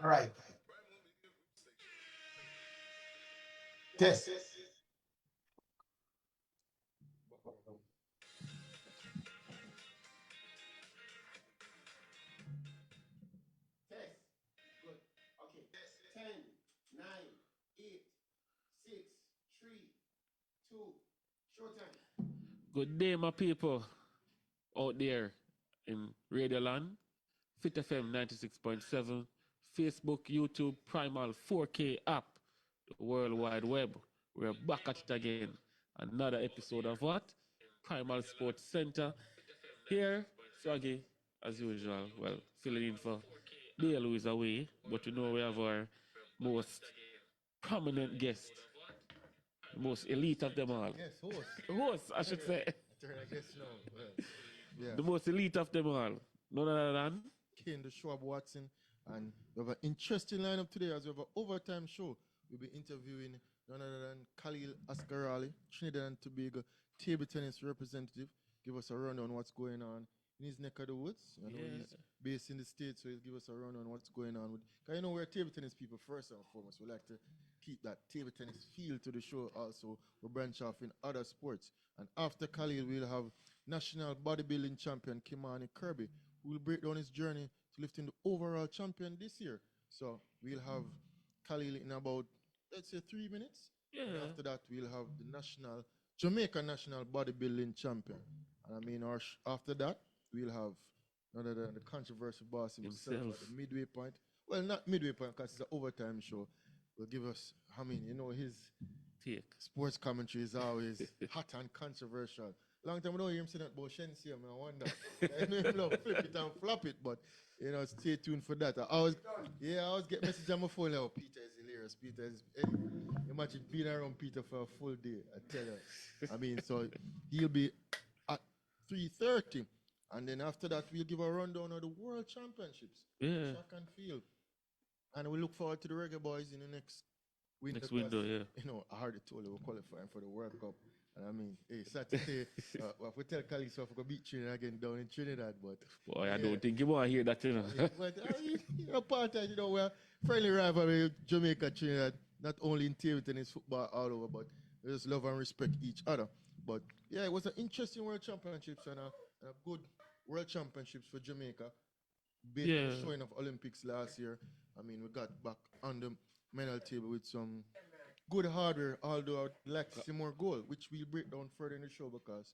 All right. Test. Test. Good. Okay. 10, 9, 8, 6, 3, 2. Showtime. Good day, my people out there in Radio Land, Fit FM 96.7, Facebook, YouTube, Primal 4K app, the World Wide Web. We're back at it again. Another episode of what? Primal Sports Center. Here, Swaggy, as usual, well, filling in for Dale, who is away, but you know we have our most prominent guest, the most elite of them all. Yes, host. Host, I should say. Turn, I guess no. Well, yeah. The most elite of them all. None other than Kane, the Schwab Watson, and we have an interesting lineup today as we have an overtime show. We'll be interviewing none other than Khaleel Asgarali, Trinidad and Tobago table tennis representative. Give us a run on what's going on in his neck of the woods. I know he's based in the States, so he'll give us a run on what's going on with. Cause you know we're table tennis people first and foremost. We like to keep that table tennis feel to the show. Also, we branch off in other sports. And after Khalil, we'll have national bodybuilding champion Kimani Kirby, who will break down his journey to lifting the overall champion this year. So we'll have Khalil in about, let's say, 3 minutes. yeah. And after that, we'll have the Jamaica national bodybuilding champion. And I mean, after that, we'll have none other than the controversial boss himself at the midway point. Well, not midway point because it's an overtime show. Will give us, I mean, you know, his Take. sports commentary is always hot and controversial. Long time I don't hear him say that about Shensi, I wonder. I know him love flip it and flop it, but you know, stay tuned for that. I always get message on my phone now. Peter is hilarious. Peter is imagine being around Peter for a full day. I tell you. I mean, so he'll be at 3:30. And then after that, we'll give a rundown of the World Championships. Yeah. Track and field. And we look forward to the Reggae Boys in the next window. Next window, yeah. You know, I already told you we're qualifying for the World Cup. And I mean, hey, Saturday, if we tell Khalid so if we go beat Trinidad again down in Trinidad, but... Boy, I don't think you want to hear that, you know. But, you know, part of, you know, we're friendly rivalry with Jamaica, Trinidad, not only in table tennis, football, all over, but we just love and respect each other. But, yeah, it was an interesting World Championships and a good World Championships for Jamaica. Based on the showing of Olympics last year. I mean, we got back on the medal table with some good hardware, although I'd like to see more gold, which we'll break down further in the show because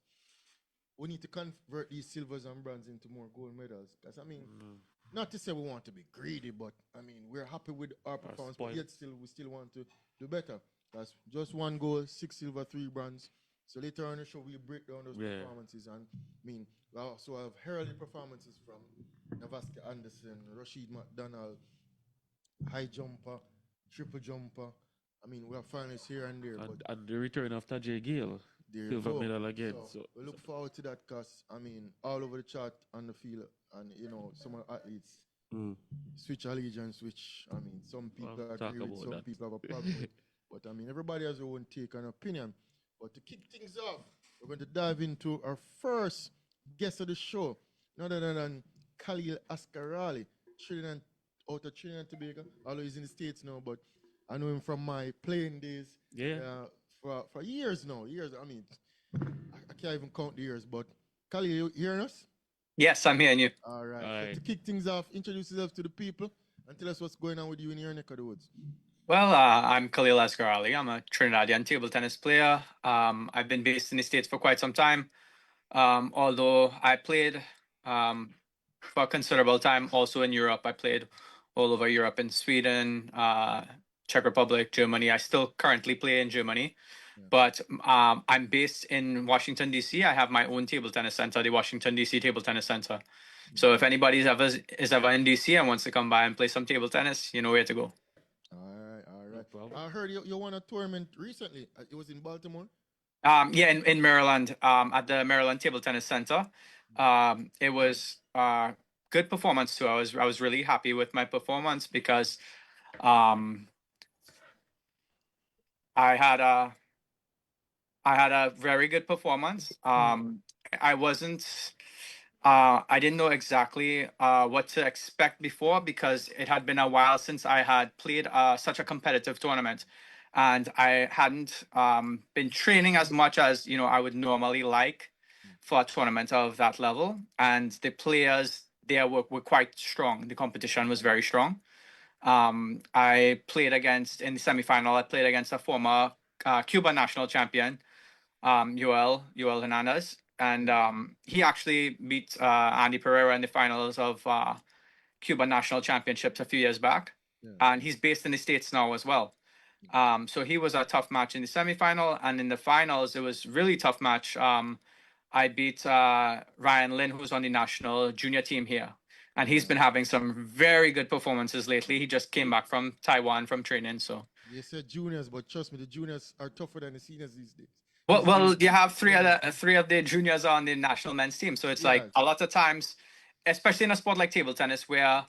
we need to convert these silvers and bronze into more gold medals. Because, I mean, not to say we want to be greedy, but, I mean, we're happy with our performance, but yet we still want to do better. That's just 1 gold, 6 silver, 3 bronze. So later on in the show, we'll break down those performances. And, I mean, we also have heralded performances from Navaska Anderson, Rashid McDonald, high jumper, triple jumper. I mean, we have finalists here and there. And the return of Tajay Gill, silver medal again. So we look forward to that because, I mean, all over the chart on the field, and, you know, some of the athletes switch allegiance, which, I mean, some people agree with, some people have a problem with. But, I mean, everybody has their own take and opinion. But to kick things off, we're going to dive into our first guest of the show, none other than Khaleel Asgarali, out of Trinidad and Tobago. Although he's in the States now, but I know him from my playing days. For years now. Years. I mean, I can't even count the years. But Khaleel, you hearing us? Yes, I'm hearing you. All right. So to kick things off, introduce yourself to the people and tell us what's going on with you in your neck of the woods. Well, I'm Khaleel Asgarali. I'm a Trinidadian table tennis player. I've been based in the States for quite some time. Although I played for a considerable time also in Europe. I played all over Europe in Sweden, Czech Republic, Germany. I still currently play in Germany. But I'm based in Washington, D.C. I have my own table tennis center, the Washington, D.C. Table Tennis Center. So if anybody is ever in D.C. and wants to come by and play some table tennis, you know where to go. All right. I heard you won a tournament recently. It was in Baltimore? Yeah, in Maryland, at the Maryland Table Tennis Center. It was good performance too. I was really happy with my performance because I had a very good performance. I wasn't I didn't know exactly what to expect before because it had been a while since I had played such a competitive tournament, and I hadn't been training as much as I would normally like for a tournament of that level. And the players there were quite strong. The competition was very strong. I played against in the semifinal. I played against a former Cuba national champion, Yoel Hernandez, and he actually beat Andy Pereira in the finals of Cuba national championships a few years back, Yeah. and he's based in the States now as well. So he was a tough match in the semifinal, and in the finals it was really tough match. I beat Ryan Lin, who's on the national junior team here, and he's been having some very good performances lately. He just came back from Taiwan from training, so. You said juniors, but trust me, the juniors are tougher than the seniors these days. Well, you have three of the juniors on the national men's team, so it's like Yes. a lot of times, especially in a sport like table tennis, where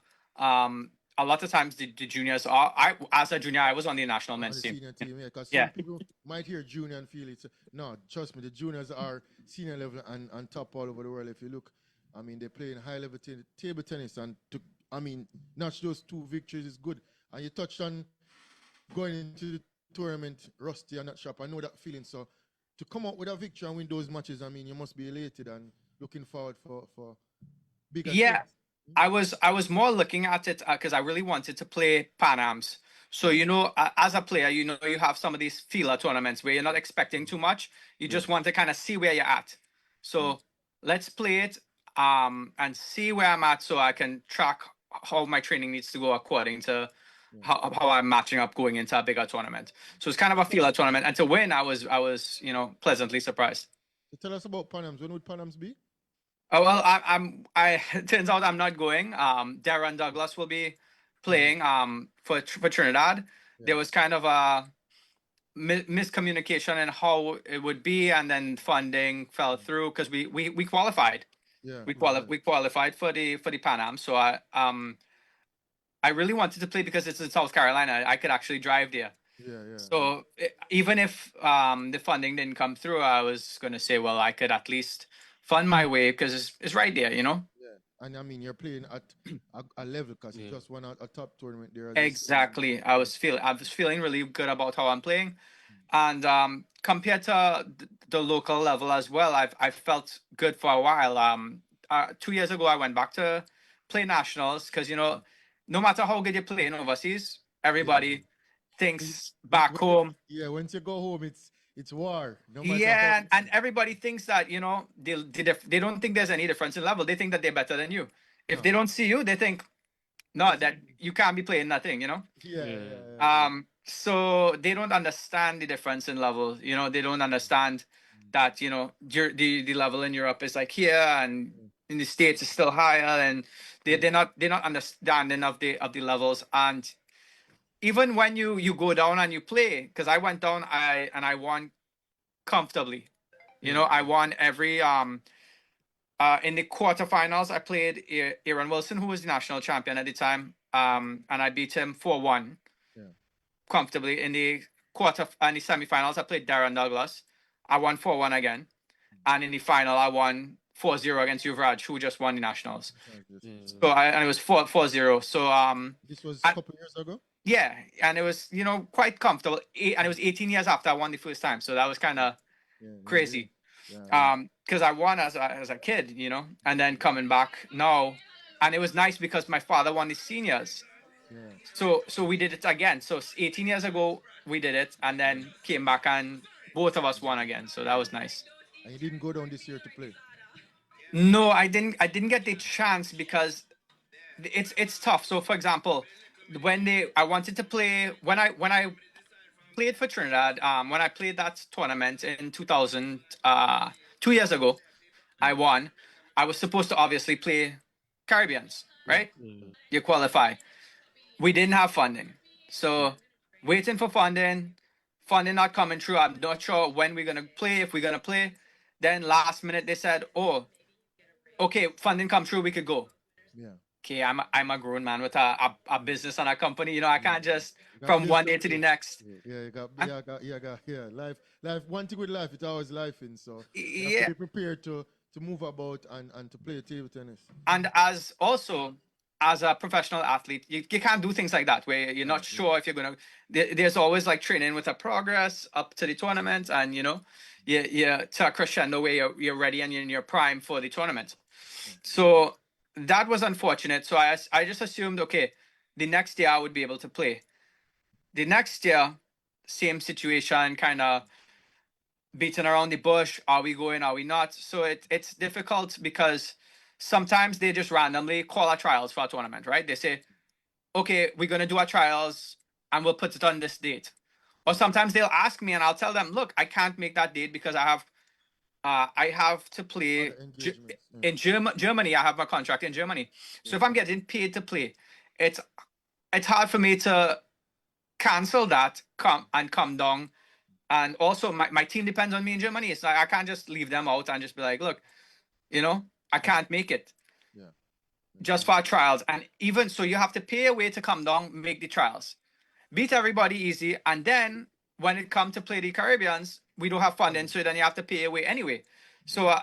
a lot of times the juniors are. As a junior, I was on the national On men's the team. senior team, yeah, because Yeah. some people might hear junior and feel it's no. Trust me, the juniors are senior level and top all over the world. If you look, I mean, they play in high level table tennis, and notch those 2 victories is good. And you touched on going into the tournament rusty and not sharp. I know that feeling. So to come out with a victory and win those matches, I mean, you must be elated and looking forward for bigger Yeah, things. I was more looking at it because I really wanted to play Pan Ams. So as a player, you have some of these feeler tournaments where you're not expecting too much. You just want to kind of see where you're at. So let's play it and see where I'm at, so I can track how my training needs to go according to how I'm matching up going into a bigger tournament. So it's kind of a feeler tournament, and to win, I was pleasantly surprised. So tell us about Panams. When would Panams be? Oh well, I it turns out I'm not going. Darren Douglas will be playing for Trinidad. Yeah. There was kind of a miscommunication in how it would be, and then funding fell through because we qualified. Yeah. We qualified for the Pan Am. So I really wanted to play because it's in South Carolina. I could actually drive there. Yeah. So even if the funding didn't come through, I was gonna say, well, I could at least fund my way because it's right there, Yeah. And I mean, you're playing at a level because you just won a top tournament there. Exactly. I was feeling really good about how I'm playing, and compared to the local level as well, I felt good for a while. 2 years ago, I went back to play nationals because no matter how good you're playing overseas, everybody thinks back home. Yeah, once you go home, it's war. No matter Yeah, how. and everybody thinks that they don't think there's any difference in level. They think that they're better than you. If they don't see you, they think no, that you can't be playing nothing. Yeah. So they don't understand the difference in level. They don't understand that the level in Europe is like here, and in the States is still higher, and they're not understanding of the levels. And even when you go down and you play, because I went down, I won comfortably. I won every in the quarterfinals. I played Aaron Wilson, who was the national champion at the time, and I beat him 4-1 comfortably. In the and the semifinals, I played Darren Douglas. I won 4-1 again, and in the final, I won 4-0 against Yuvraj, who just won the nationals. So and it was 4-0. So this was a couple years ago. Yeah, and it was quite comfortable. And it was 18 years after I won the first time, so that was kind of crazy. Because I won as a kid, and then coming back now, and it was nice because my father won the seniors. So we did it again. So 18 years ago we did it, and then came back and both of us won again. So that was nice. And you didn't go down this year to play. No, I didn't get the chance because it's tough. So for example, I wanted to play when I played for Trinidad, when I played that tournament in 2000, 2 years ago, I won. I was supposed to obviously play Caribbeans, right? You qualify. We didn't have funding. So waiting for funding not coming through. I'm not sure when we're going to play, if we're going to play. Then last minute they said, oh, okay, funding come through, we could go. Yeah. Okay, I'm a grown man with a business and a company. I can't just from one day to the next. Yeah, life. One thing with life, it's always life in. So you have Yeah. to be prepared to move about and to play table tennis. And as a professional athlete, you can't do things like that where you're not sure if you're gonna. There's always like training with a progress up to the tournament, and you're to a crescendo where you're ready and you're in your prime for the tournament. So that was unfortunate. So I just assumed, okay, the next year I would be able to play. The next year, same situation, kind of beating around the bush. Are we going? Are we not? So it's difficult because sometimes they just randomly call our trials for a tournament, right? They say, okay, we're going to do our trials and we'll put it on this date. Or sometimes they'll ask me and I'll tell them, look, I can't make that date because I have to play Other engagements. in Germany. I have my contract in Germany. So if I'm getting paid to play, it's hard for me to cancel that, come down. And also my team depends on me in Germany. It's like I can't just leave them out and just be like, look, I can't make it. Yeah. Just for our trials. And even so, you have to pay a way to come down, make the trials, beat everybody easy, and then when it comes to play the Caribbeans, we don't have funding, so then you have to pay away anyway. So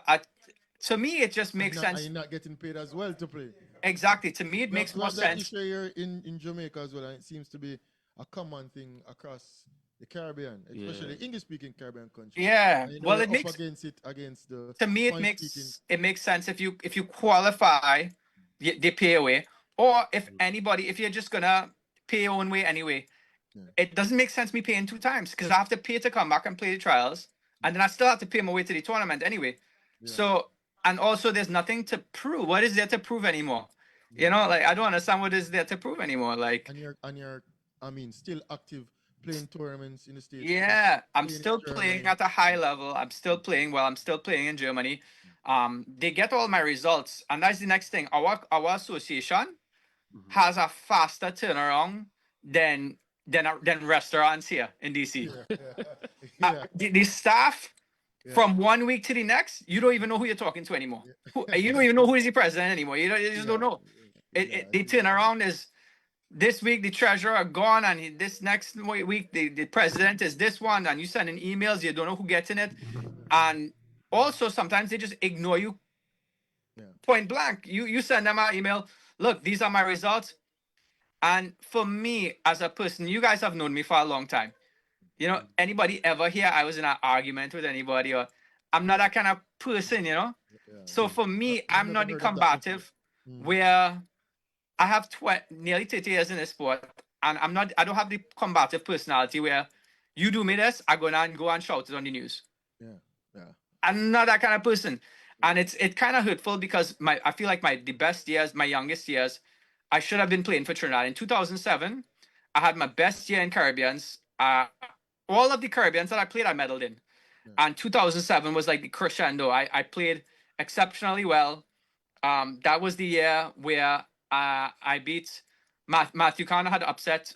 to me, it just makes sense. And you're not getting paid as well to play. Exactly. To me, it We makes have more that sense. issue here in Jamaica as well, and it seems to be a common thing across the Caribbean, especially English-speaking Caribbean countries. Yeah. And, Well, we're it up makes against the. to me French-speaking. it makes sense if you qualify, they pay away, or if you're just gonna pay your own way anyway. It doesn't make sense me paying 2 times because I have to pay to come back and play the trials, and then I still have to pay my way to the tournament anyway. So, and also there's nothing to prove. What is there to prove anymore? Like I don't understand what is there to prove anymore. Like, And you're I mean, still active playing tournaments in the States. yeah, I'm playing in still Germany. playing at a high level. I'm still playing well. I'm still playing in Germany. They get all my results, and that's the next thing. Our association has a faster turnaround than restaurants here in DC. Yeah. The staff from 1 week to the next, you don't even know who you're talking to anymore. You don't even know who is the president anymore. You just don't know. The turnaround is this week the treasurer are gone, and this next week the president is this one, and you sending emails, you don't know who gets in it, and also sometimes they just ignore you point blank. You send them an email, look, these are my results. And for me as a person, you guys have known me for a long time. Anybody ever here I was in an argument with anybody, or I'm not that kind of person, So for me, I'm not the combative where I have nearly 30 years in this sport, and I don't have the combative personality where you do me this, I go and shout it on the news. Yeah. I'm not that kind of person. And it's kind of hurtful because I feel like the best years, my youngest years, I should have been playing for Trinidad. In 2007, I had my best year in Caribbeans. All of the Caribbeans that I played, I medaled in. And 2007 was like the crescendo. I played exceptionally well. That was the year where I beat Matthew Connor had upset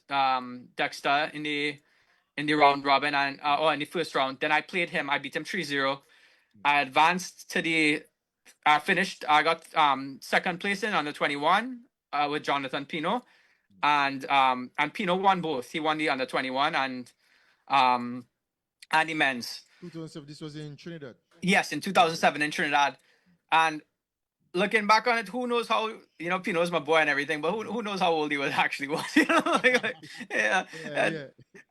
Dexter in the round robin or in the first round. Then I played him. I beat him 3-0. I advanced to I got second place in under 21 with Jonathan Pino, and Pino won both. He won the under 21 and the men's. 2007. This was in Trinidad. Yes, in 2007 in Trinidad, and looking back on it, who knows how Pino's my boy and everything, but who knows how old he actually was? Yeah.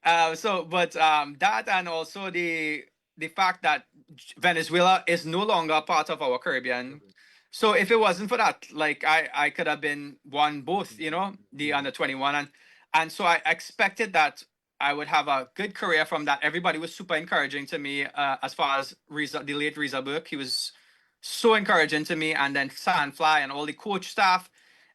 That, and also the fact that Venezuela is no longer part of our Caribbean. So if it wasn't for that, like I could have won both, the under 21, and so I expected that I would have a good career from that. Everybody was super encouraging to me as far as the late Reza Burke. He was so encouraging to me, and then Sandfly and all the coach staff,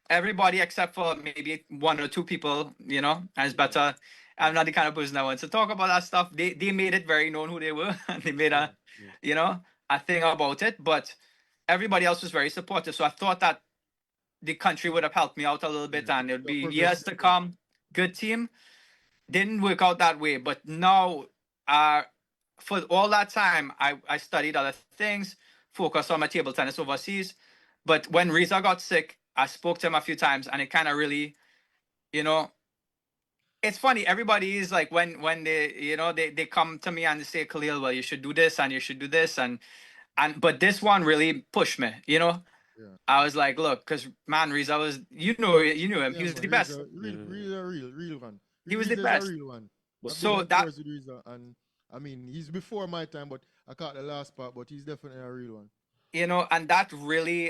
everybody except for maybe one or two people, and it's better. I'm not the kind of person that wants to talk about that stuff. They made it very known who they were, and they made a thing about it. But everybody else was very supportive. So I thought that the country would have helped me out a little bit, and it would be years to come. Good team. Didn't work out that way, but now, for all that time, I studied other things, focused on my table tennis overseas. But when Reza got sick, I spoke to him a few times, and it kind of really, it's funny. Everybody is like, when they, they come to me and they say, Khaleel, well, you should do this and you should do this. And But this one really pushed me. Yeah. I was like, look, because man, Riza was, you knew him. He Yeah, was man. the He's best. a real one. He was the He's a best. real one. But I've been So on that tours with Reza, and I mean, he's before my time, but I caught the last part. But he's definitely a real one. and that really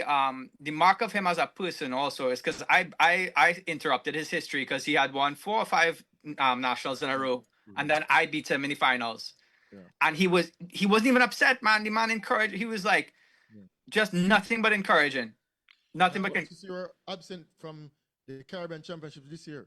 the mark of him as a person also is because I interrupted his history because he had won 4 or 5 nationals in a row, and then I beat him in the finals, Yeah. and he wasn't even upset, man. The man encouraged. He was like Yeah. just nothing but encouraging, nothing And but since you were absent from the Caribbean Championships this year,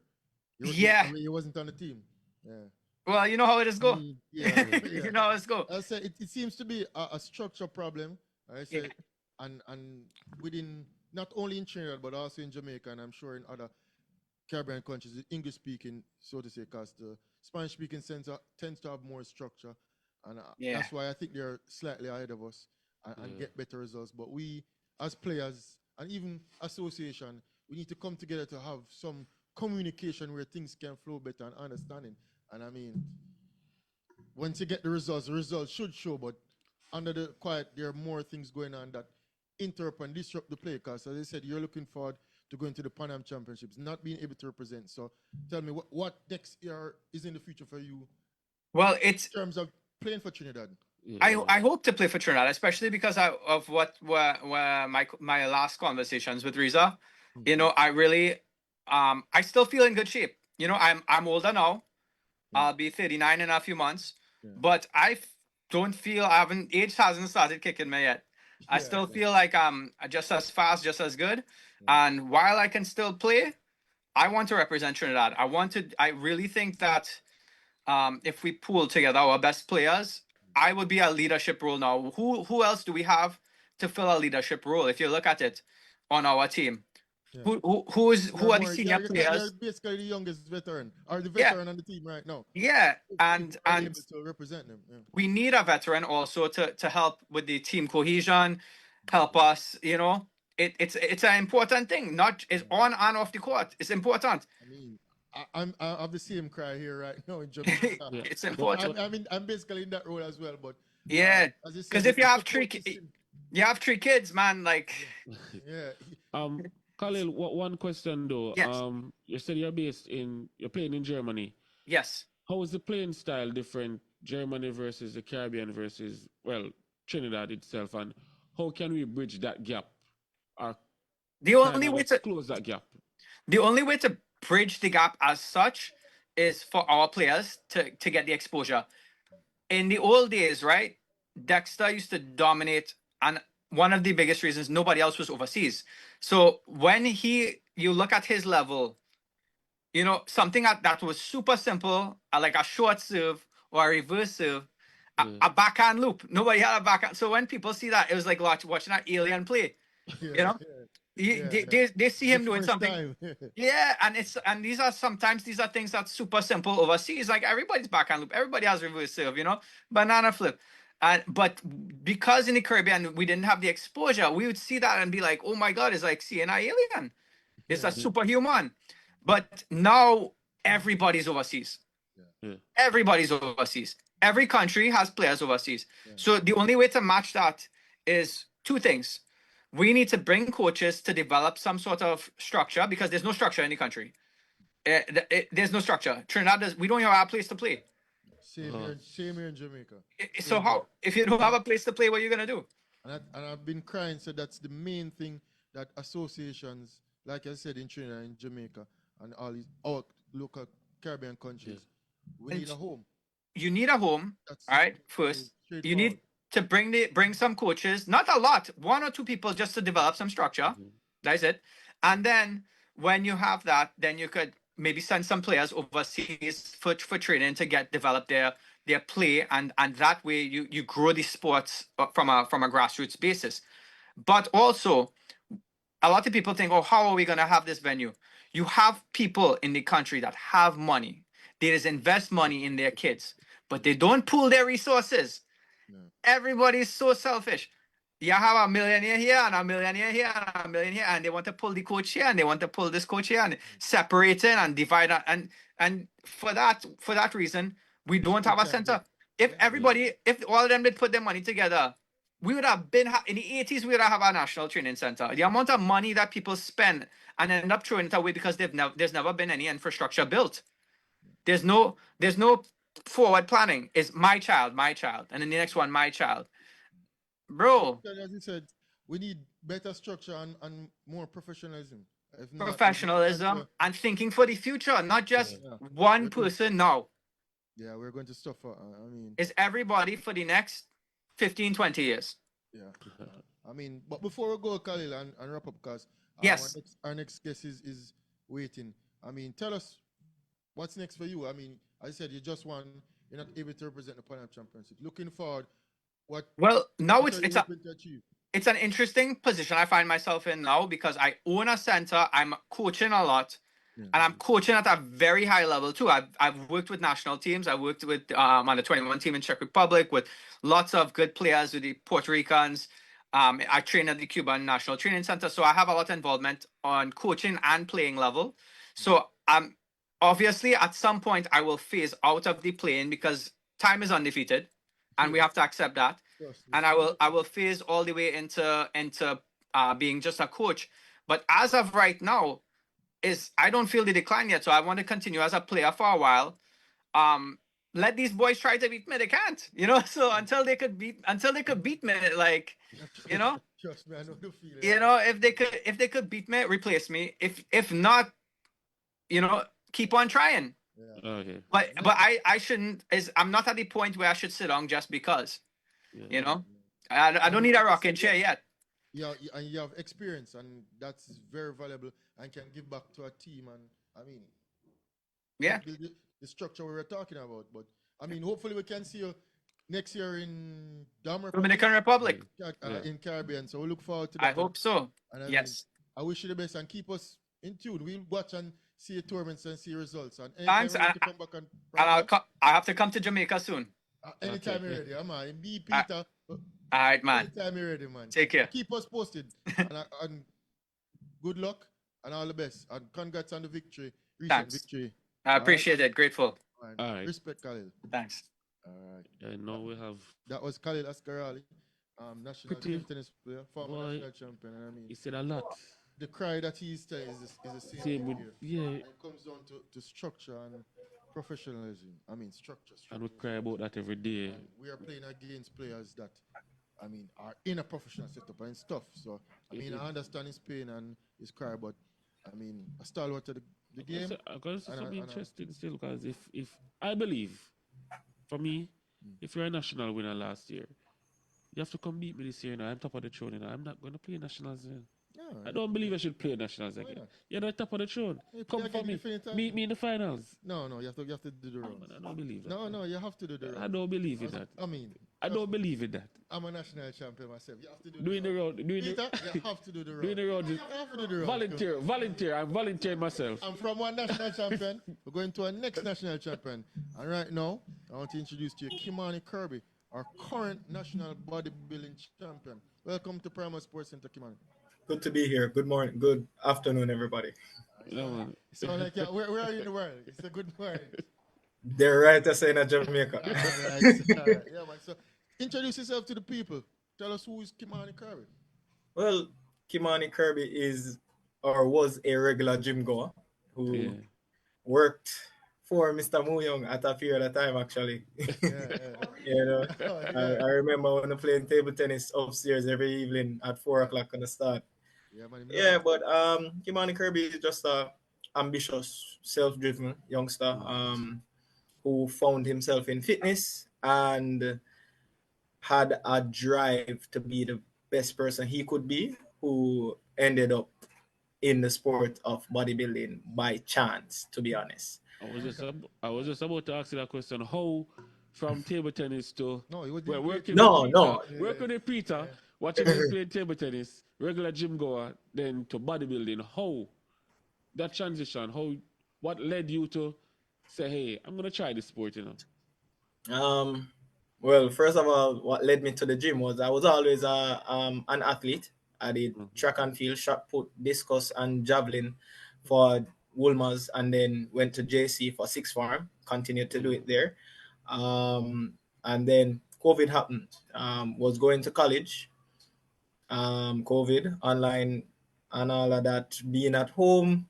yeah. he wasn't on the team. Yeah. Well, you know how it is I go. mean, yeah, You know how it's go. I said it seems to be a structure problem. I said, and within not only in Trinidad but also in Jamaica, and I'm sure in other Caribbean countries, English speaking, so to say, because the Spanish speaking tends to have more structure, and Yeah. that's why I think they're slightly ahead of us and get better results. But we, as players and even association, we need to come together to have some communication where things can flow better and understanding. And I mean, once you get the results should show, but under the quiet, there are more things going on that interrupt and disrupt the play. Because as I said, you're looking forward to going to the Pan Am Championships, not being able to represent. So tell me, what next year is in the future for you Well, in terms of playing for Trinidad? I hope to play for Trinidad, especially because of what were my last conversations with Riza. I really I still feel in good shape. I'm older now. I'll be 39 in a few months, but don't feel age hasn't started kicking me yet. I still feel like I'm just as fast, just as good. And while I can still play, I want to represent Trinidad. I really think that if we pool together our best players, I would be a leadership role now. Who else do we have to fill a leadership role? If you look at it on our team, who are the senior You're players? basically the youngest veteran, or the Yeah, veteran on the team right now. yeah, If and you are able to represent them. Yeah. we need a veteran also to help with the team cohesion, help us. It's an important thing. Not it's on and off the court. It's important. I mean, I have the same cry here right now in Jamaica. It's important. I'm basically in that role as well. But Yeah, as you said, because if you the have support system- you have 3 kids, man. Like, yeah, Khalil, one question though. Yes. You said you're playing in Germany. yes. How is the playing style different, Germany versus the Caribbean versus, well, Trinidad itself, and how can we bridge that gap or The only way to close that gap? the only way to bridge the gap as such is for our players to get the exposure. In the old days, right? Dexter used to dominate, and one of the biggest reasons nobody else was overseas. So when you look at his level, something that was super simple, like a short serve or a reverse serve, a backhand loop. Nobody had a backhand. So when people see that, it was like watching an alien play. They see him doing something. Yeah, and these are things that's super simple overseas. Like everybody's backhand loop, everybody has reverse serve, banana flip. But because in the Caribbean we didn't have the exposure, we would see that and be like, oh my god, it's like seeing an alien. It's a superhuman. But now everybody's overseas. Everybody's overseas. Every country has players overseas. So the only way to match that is 2 things. We need to bring coaches to develop some sort of structure because there's no structure in the country. There's no structure. Trinidad we don't have a place to play. Same here in Jamaica. So if you don't have a place to play, what are you gonna do? And I've been crying, so that's the main thing that associations, like I said, in Trinidad and Jamaica and all these local Caribbean countries, we need a home. You need a home, That's all right? First, you need to bring some coaches, not a lot, 1 or 2 people just to develop some structure. That's it. And then when you have that, then you could maybe send some players overseas for training to develop their play, and that way you grow the sports from a grassroots basis. But also, a lot of people think, oh, how are we going to have this venue? You have people in the country that have money. They just invest money in their kids, but they don't pool their resources. Everybody's so selfish. You have a millionaire here and a millionaire here and a millionaire here, and they want to pull the coach here and they want to pull this coach here and separate it and divide it. And for that reason, we don't have a center. If all of them did put their money together, we would have been in the 80s. We would have a national training center. The amount of money that people spend and end up throwing it away because there's never been any infrastructure built. There's no forward planning. It's my child, and then the next one, my child, bro. As you said, we need better structure and more professionalism. If not, Professionalism and thinking for the future, not just one person now. Yeah, we're going to suffer. I mean, it's everybody for the next 15, 20 years. Yeah. I mean, but before we go, Khalil, and wrap up, because yes, our next guest is waiting. I mean, tell us what's next for you. I mean, as I said, you just won. You're not able to represent the Pan Championship. Looking forward, well, now it's an interesting position I find myself in now because I own a center. I'm coaching a lot. And I'm coaching at a very high level too. I've worked with national teams. I worked with on the 21 team in Czech Republic with lots of good players with the Puerto Ricans. I train at the Cuban National Training Center, so I have a lot of involvement on coaching and playing level. So obviously at some point I will phase out of the playing because time is undefeated, and we have to accept that. And I will phase all the way into being just a coach. But as of right now, I don't feel the decline yet, so I want to continue as a player for a while. Let these boys try to beat me. They can't, So until they could beat me, like, Trust me, I know the feeling. If they could beat me, replace me. If not, keep on trying. Yeah. Okay. But I shouldn't. I'm not at the point where I should sit down just because. I don't need a rocking chair yet. Yeah, and you have experience, and that's very valuable, and can give back to a team. And I mean, the structure we were talking about. But I mean, hopefully we can see you next year in Dominican Republic, in Caribbean. So we look forward to that. I hope so. And yes, I wish you the best, and keep us in tune. We'll watch and see your tournaments and see results. And thanks. I have to come to Jamaica soon. Anytime you're ready, man. Be Peter. All right, man. Anytime you're ready, man. Take care. Keep us posted. and good luck and all the best. And congrats on the victory. Recent victory. I appreciate it. Grateful. All right. Respect, Khalil. Thanks. All right. I know we have. That was Khalil Asgarali, national tennis player, former national champion. And I mean, he said a lot. The cry that he's telling is the same with, it comes down to structure and professionalism. I mean, structure. And we cry about that every day. And we are playing against players that, I mean, are in a professional setup and stuff. So, I mean, I understand his pain and his cry, but, I mean, a stalwart of the game. I'm going to say something interesting still, because if I believe, for me, if you're a national winner last year, you have to come beat me this year now. I'm top of the throne now. I'm not going to play nationals then. I don't believe I should play nationals again. You're not top of the throne. Come for me. Meet me in the finals. No, you have to do the round. I don't believe that. No, you have to do the round. I don't believe in that. I mean, I don't believe in that. I'm a national champion myself. You have to do doing the round. You have to do the round. Doing the round. You have to do the round. Volunteer. I'm volunteering myself. I'm from one national champion. We're going to our next national champion. And right now, I want to introduce to you Kimani Kirby, our current national bodybuilding champion. Welcome to Primal Sports Center, Kimani. Good to be here. Good morning. Good afternoon, everybody. So, like, where are you in the world? It's a good morning. They're right to say in Jamaica. All right. Yeah, man. So, introduce yourself to the people. Tell us who is Kimani Kirby. Well, Kimani Kirby is or was a regular gym goer who worked for Mr. Muyong at a period of time, actually. I remember when I playing table tennis upstairs every evening at 4 o'clock on the start. But Kimani Kirby is just a ambitious, self-driven youngster who found himself in fitness and had a drive to be the best person he could be, who ended up in the sport of bodybuilding by chance, to be honest. I was just about to ask you that question. How from table tennis to working with Peter, watching him play table tennis, regular gym goer, then to bodybuilding. How that transition? What led you to say, "Hey, I'm gonna try this sport"? Well, first of all, what led me to the gym was I was always an athlete. I did track and field, shot put, discus, and javelin for Woolmers, and then went to JC for sixth form. Continued to do it there, and then COVID happened. Was going to college. COVID, online, and all of that. Being at home,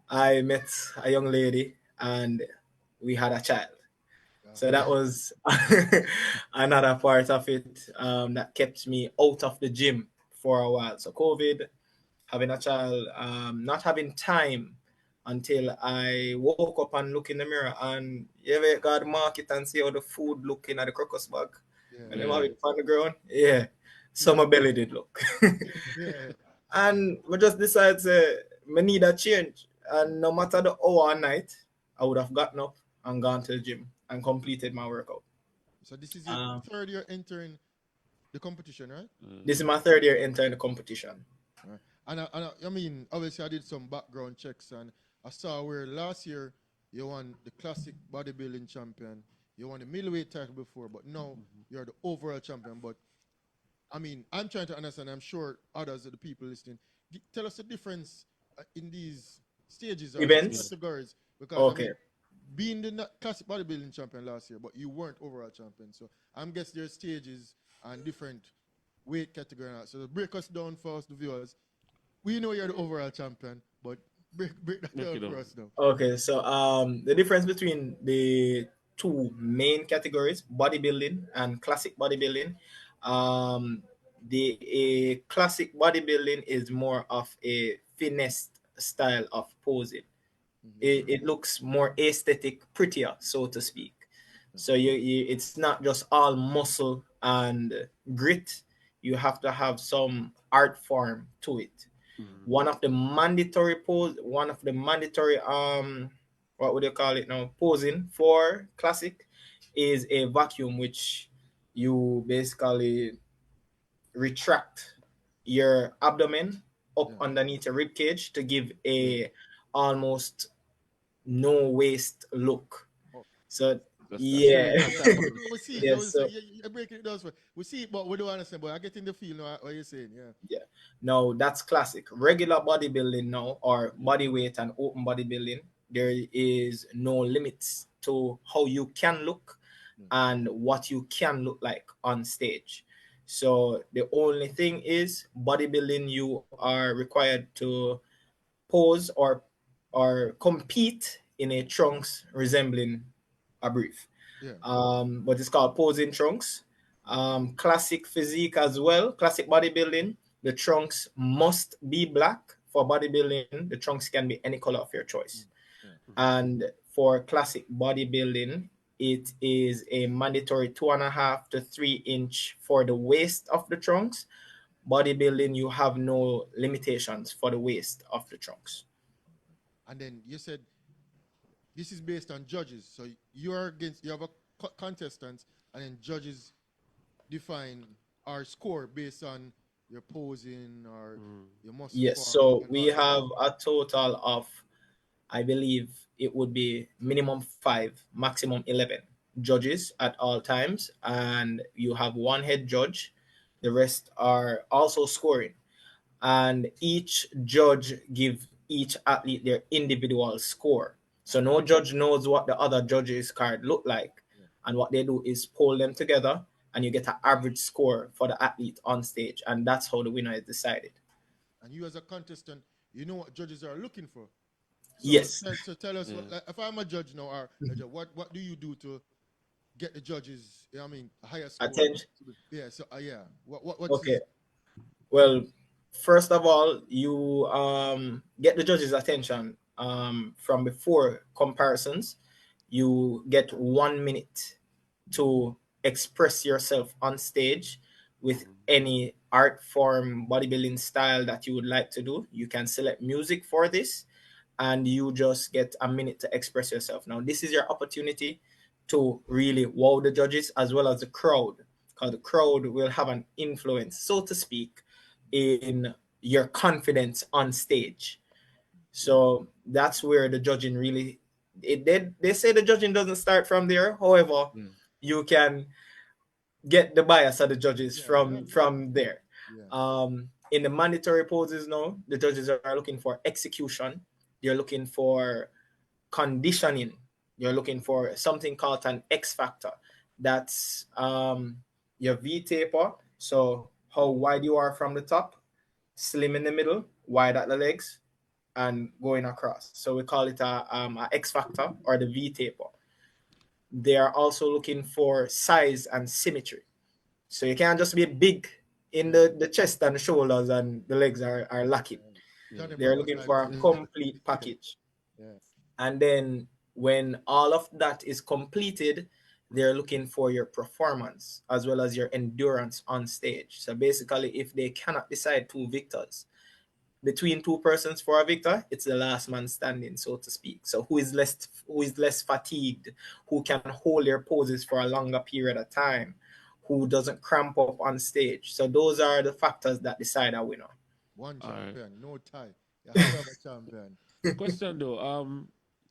I met a young lady, and we had a child. So that was another part of it that kept me out of the gym for a while. So COVID, having a child, not having time until I woke up and look in the mirror and you ever got the market and see how the food looking at the crocus bag and them have it on the ground. Yeah. So my belly did look. And we just decided we need a change. And no matter the hour or night, I would have gotten up and gone to the gym and completed my workout. So this is your third year entering the competition, right? This is my third year entering the competition. Right. And I mean, obviously I did some background checks and I saw where last year you won the classic bodybuilding champion, you won the middleweight title before, but now you're the overall champion. But I mean, I'm trying to understand, I'm sure others of the people listening, tell us the difference in these stages or events categories. Because I mean, being the classic bodybuilding champion last year, but you weren't overall champion. So I'm guessing there's stages and different weight category. So break us down for us, the viewers. We know you're the overall champion, but break that down for us now. Okay, so the difference between the two main categories, bodybuilding and classic bodybuilding, the classic bodybuilding is more of a finesse style of posing. It looks more aesthetic, prettier, so to speak. So you it's not just all muscle and grit. You have to have some art form to it. One of the mandatory what would you call it now, posing for classic is a vacuum, which you basically retract your abdomen up underneath your rib cage to give a almost no waist look. So we see it, but we don't understand. But I get in the feel now what you're saying. No, that's classic. Regular bodybuilding now, or body weight and open bodybuilding, there is no limits to how you can look and what you can look like on stage. So the only thing is bodybuilding, you are required to pose or compete in a trunks resembling a brief. But it's called posing trunks. Classic physique as well, classic bodybuilding, the trunks must be black. For bodybuilding, the trunks can be any color of your choice. And for classic bodybuilding, it is a mandatory 2.5 to 3 inch for the waist of the trunks. Bodybuilding, you have no limitations for the waist of the trunks. And then you said this is based on judges. So you have a contestants, and then judges define our score based on your posing or your muscle. Yes, so we have a total of, I believe it would be minimum 5, maximum 11 judges at all times, and you have one head judge. The rest are also scoring, and each judge give each athlete their individual score. So no judge knows what the other judge's card look like, and what they do is pull them together, and you get an average score for the athlete on stage, and that's how the winner is decided. And you as a contestant, you know what judges are looking for. So yes. So tell us, like, if I'm a judge now, or what do you do to get the judges? I mean, higher score. Attention. Yeah. So What okay. Well, first of all, you get the judges' attention from before comparisons. You get 1 minute to express yourself on stage with any art form, bodybuilding style that you would like to do. You can select music for this, and you just get a minute to express yourself. Now, this is your opportunity to really wow the judges as well as the crowd, because the crowd will have an influence, so to speak, in your confidence on stage. So that's where the judging really, they say the judging doesn't start from there. However, you can get the bias of the judges from there. In the mandatory poses now, the judges are looking for execution. They're looking for conditioning. You're looking for something called an X factor. That's your V taper. So how wide you are from the top, slim in the middle, wide at the legs, and going across. So we call it a X factor or the V taper. They are also looking for size and symmetry. So you can't just be big in the chest and the shoulders and the legs are lacking. They're looking for a complete package. And then when all of that is completed, they're looking for your performance as well as your endurance on stage. So basically, if they cannot decide two victors between two persons for a victor, it's the last man standing, so to speak. So who is less fatigued, who can hold their poses for a longer period of time, who doesn't cramp up on stage. So those are the factors that decide a winner. One champion, no tie. You have a champion. Question though,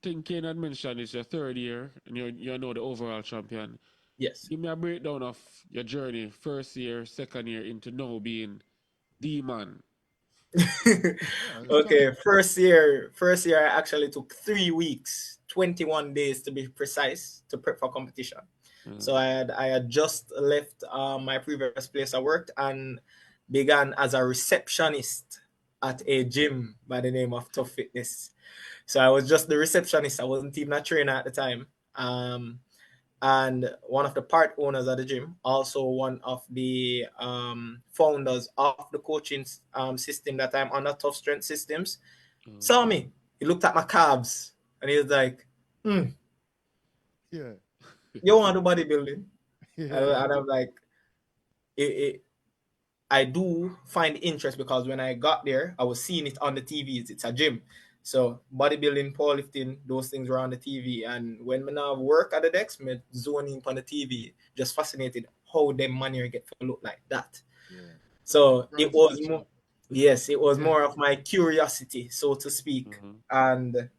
think Kane had mentioned it's your third year and you're now the overall champion. Yes. Give me a breakdown of your journey, first year, second year into now being the man. Okay, first year I actually took 3 weeks, 21 days to be precise, to prep for competition. So I had just left my previous place I worked and began as a receptionist at a gym by the name of Tough Fitness. So I was just the receptionist. I wasn't even a trainer at the time. And one of the part owners of the gym, also one of the founders of the coaching system that I'm under, Tough Strength Systems, saw me. He looked at my calves and he was like, Yeah. You want to do bodybuilding? Yeah. And I'm like, I do find interest because when I got there, I was seeing it on the TVs. It's a gym. So bodybuilding, powerlifting, those things were on the TV. And when I now work at the desk, me zoning on the TV, just fascinated how them manner get to look like that. Yeah. So it was more, yes, it was more of my curiosity, so to speak. And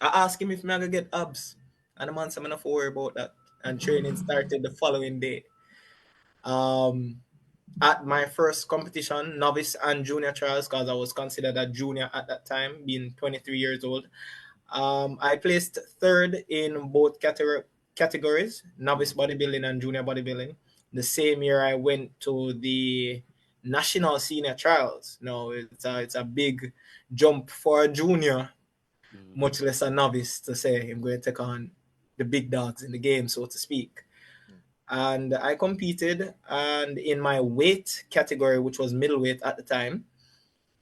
I asked him if I'm gonna get abs. And the man said, I'm not worry about that. And training started the following day. At my first competition, novice and junior trials, because I was considered a junior at that time, being 23 years old. I placed third in both categories, novice bodybuilding and junior bodybuilding. The same year I went to the national senior trials. No, it's a big jump for a junior, much less a novice, to say I'm going to take on the big dogs in the game, so to speak. And I competed, and in my weight category, which was middleweight at the time,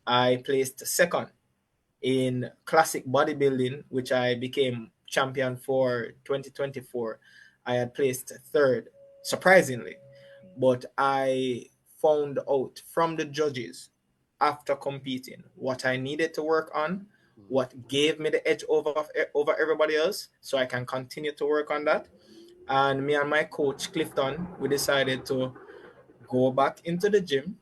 I placed second. In classic bodybuilding, which I became champion for 2024, I had placed third, surprisingly. But I found out from the judges after competing what I needed to work on, what gave me the edge over everybody else, so I can continue to work on that. And me and my coach Clifton, we decided to go back into the gym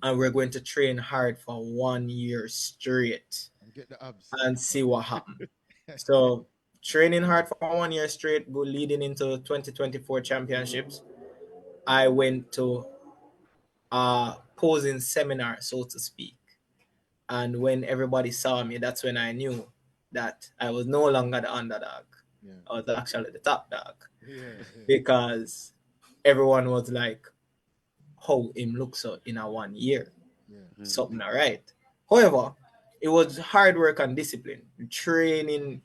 and we're going to train hard for 1 year straight And get the abs and see what happens. So training hard for 1 year straight, go leading into 2024 championships. I went to a posing seminar, so to speak. And when everybody saw me, that's when I knew that I was no longer the underdog. I was actually the top dog. Because everyone was like, how him looks so in a 1 year. Something all right. However, it was hard work and discipline. Training,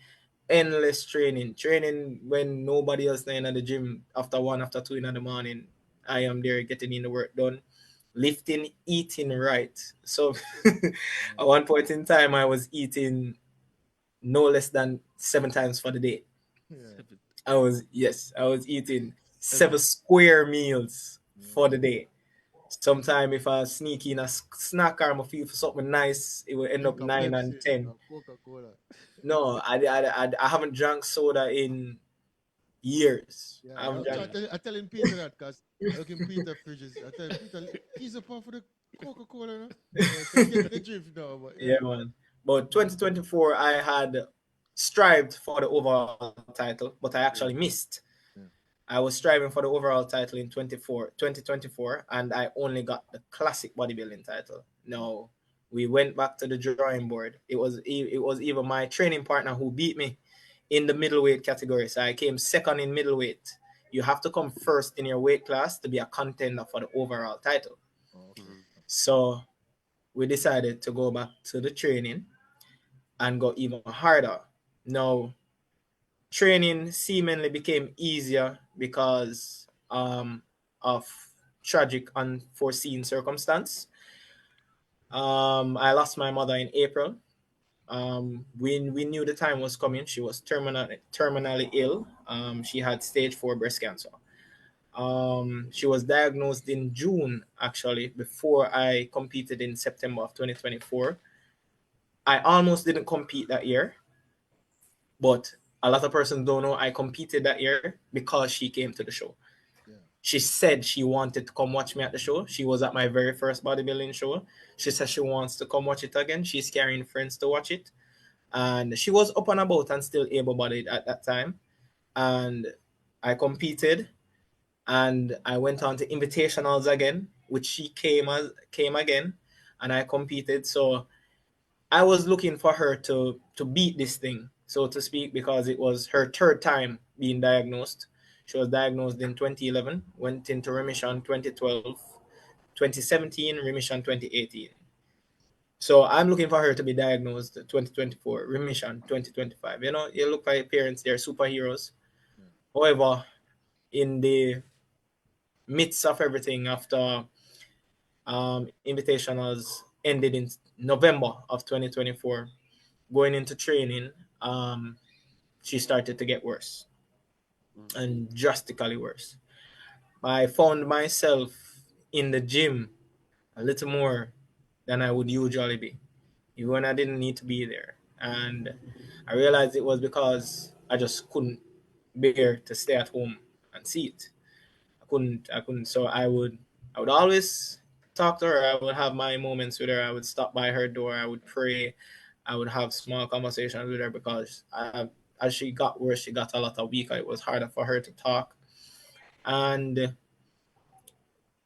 endless training when nobody else in the gym after 1, after 2 in the morning. I am there getting in the work done. Lifting, eating right. So at one point in time, I was eating no less than 7 times for the day. I was eating 7 square meals for the day. Sometime if I sneak in a snack or I feel for something nice, it will end up 9 and 10. No, I haven't drank soda in years. I'm telling Peter that because I look in Peter fridges. I tell Peter, he's a part for the Coca-Cola. So get the drift now. But yeah, man. But 2024, I had strived for the overall title, but I actually missed. I was striving for the overall title in 2024, and I only got the classic bodybuilding title. No, we went back to the drawing board. It was even my training partner who beat me in the middleweight category. So I came second in middleweight you have to come first in your weight class to be a contender for the overall title. So we decided to go back to the training and go even harder. Now, training seemingly became easier because of tragic, unforeseen circumstance. I lost my mother in April. We knew the time was coming. She was terminally ill. She had stage 4 breast cancer. She was diagnosed in June, actually, before I competed in September of 2024. I almost didn't compete that year, but a lot of persons don't know I competed that year because she came to the show. Yeah. She said she wanted to come watch me at the show. She was at my very first bodybuilding show. She said she wants to come watch it again. She's carrying friends to watch it. And she was up and about and still able-bodied at that time. And I competed, and I went on to invitationals again, which she came again, and I competed. So I was looking for her to beat this thing, so to speak, because it was her third time being diagnosed. She was diagnosed in 2011, went into remission 2012, 2017, remission 2018. So I'm looking for her to be diagnosed 2024, remission 2025. You know, you look like parents, they're superheroes. However, in the midst of everything, after invitationals ended in November of 2024, going into training, she started to get worse and drastically worse. I found myself in the gym a little more than I would usually be, even when I didn't need to be there. And I realized it was because I just couldn't bear to stay at home and see it. I couldn't. So I would always talk to her. I would have my moments with her. I would stop by her door. I would pray. I would have small conversations with her because as she got worse, she got a lot weaker. It was harder for her to talk. And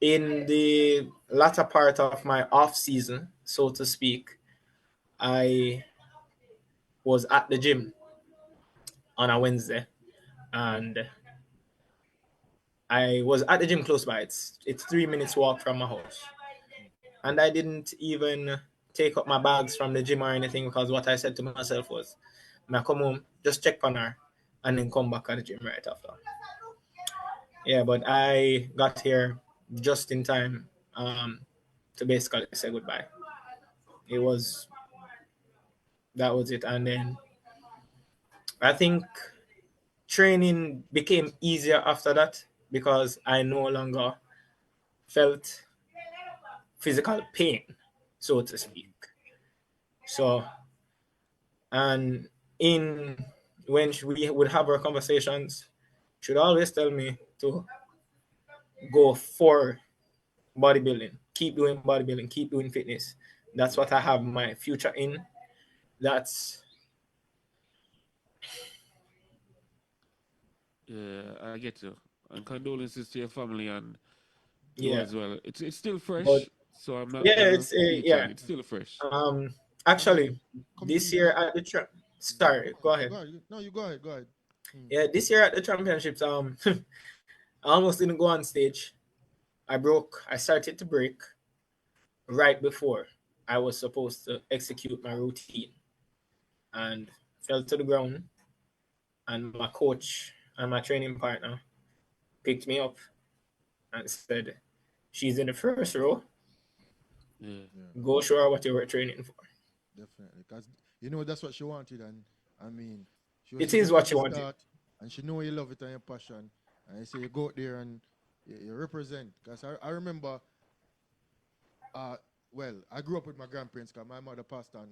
in the latter part of my off season, so to speak, I was at the gym on a Wednesday, and I was at the gym close by. It's 3 minutes walk from my house, and I didn't even take up my bags from the gym or anything because what I said to myself was, "I come home, just check on her, and then come back at the gym right after." Yeah, but I got here just in time to basically say goodbye. It was That was it, and then I think training became easier after that because I no longer felt physical pain, so to speak. So, and in when we would have our conversations, she would always tell me to go for bodybuilding, keep doing fitness. That's what I have my future in. That's Yeah, I get you. And condolences to your family and you yeah. as well. It's still But fresh, so I'm not yeah, gonna it's beat you yeah. on it. It's still fresh. Um, I mean, Actually, this year compete. at the sorry, go ahead. Go ahead. No, you go ahead. Go ahead. Yeah, this year at the championships, I almost didn't go on stage. I started to break right before I was supposed to execute my routine, and fell to the ground. And my coach and my training partner picked me up and said, "She's in the first row. Yeah. Yeah, Go show her what you were training for." definitely. Because you know that's what she wanted, and I mean, she was It with you is from what the you wanted. start, and she know you love it and your passion, and you say you go out there and you represent. Because I remember, uh, well, I grew up with my grandparents. Cause my mother passed on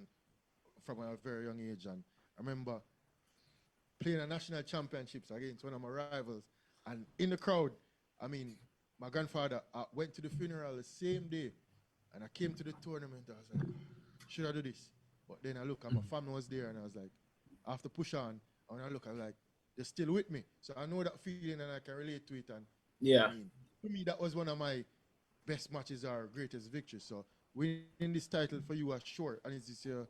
from a very young age, and I remember playing a national championships against one of my rivals, and in the crowd, I mean, my grandfather went to the funeral the same day, and I came to the tournament. I was like, should I do this? But then I look, and my family was there, and I was like, I have to push on. And I look, I was like, they're still with me, so I know that feeling, and I can relate to it. And I Yeah, mean, to me, that was one of my best matches or greatest victories. So winning this title for you was short, and it's your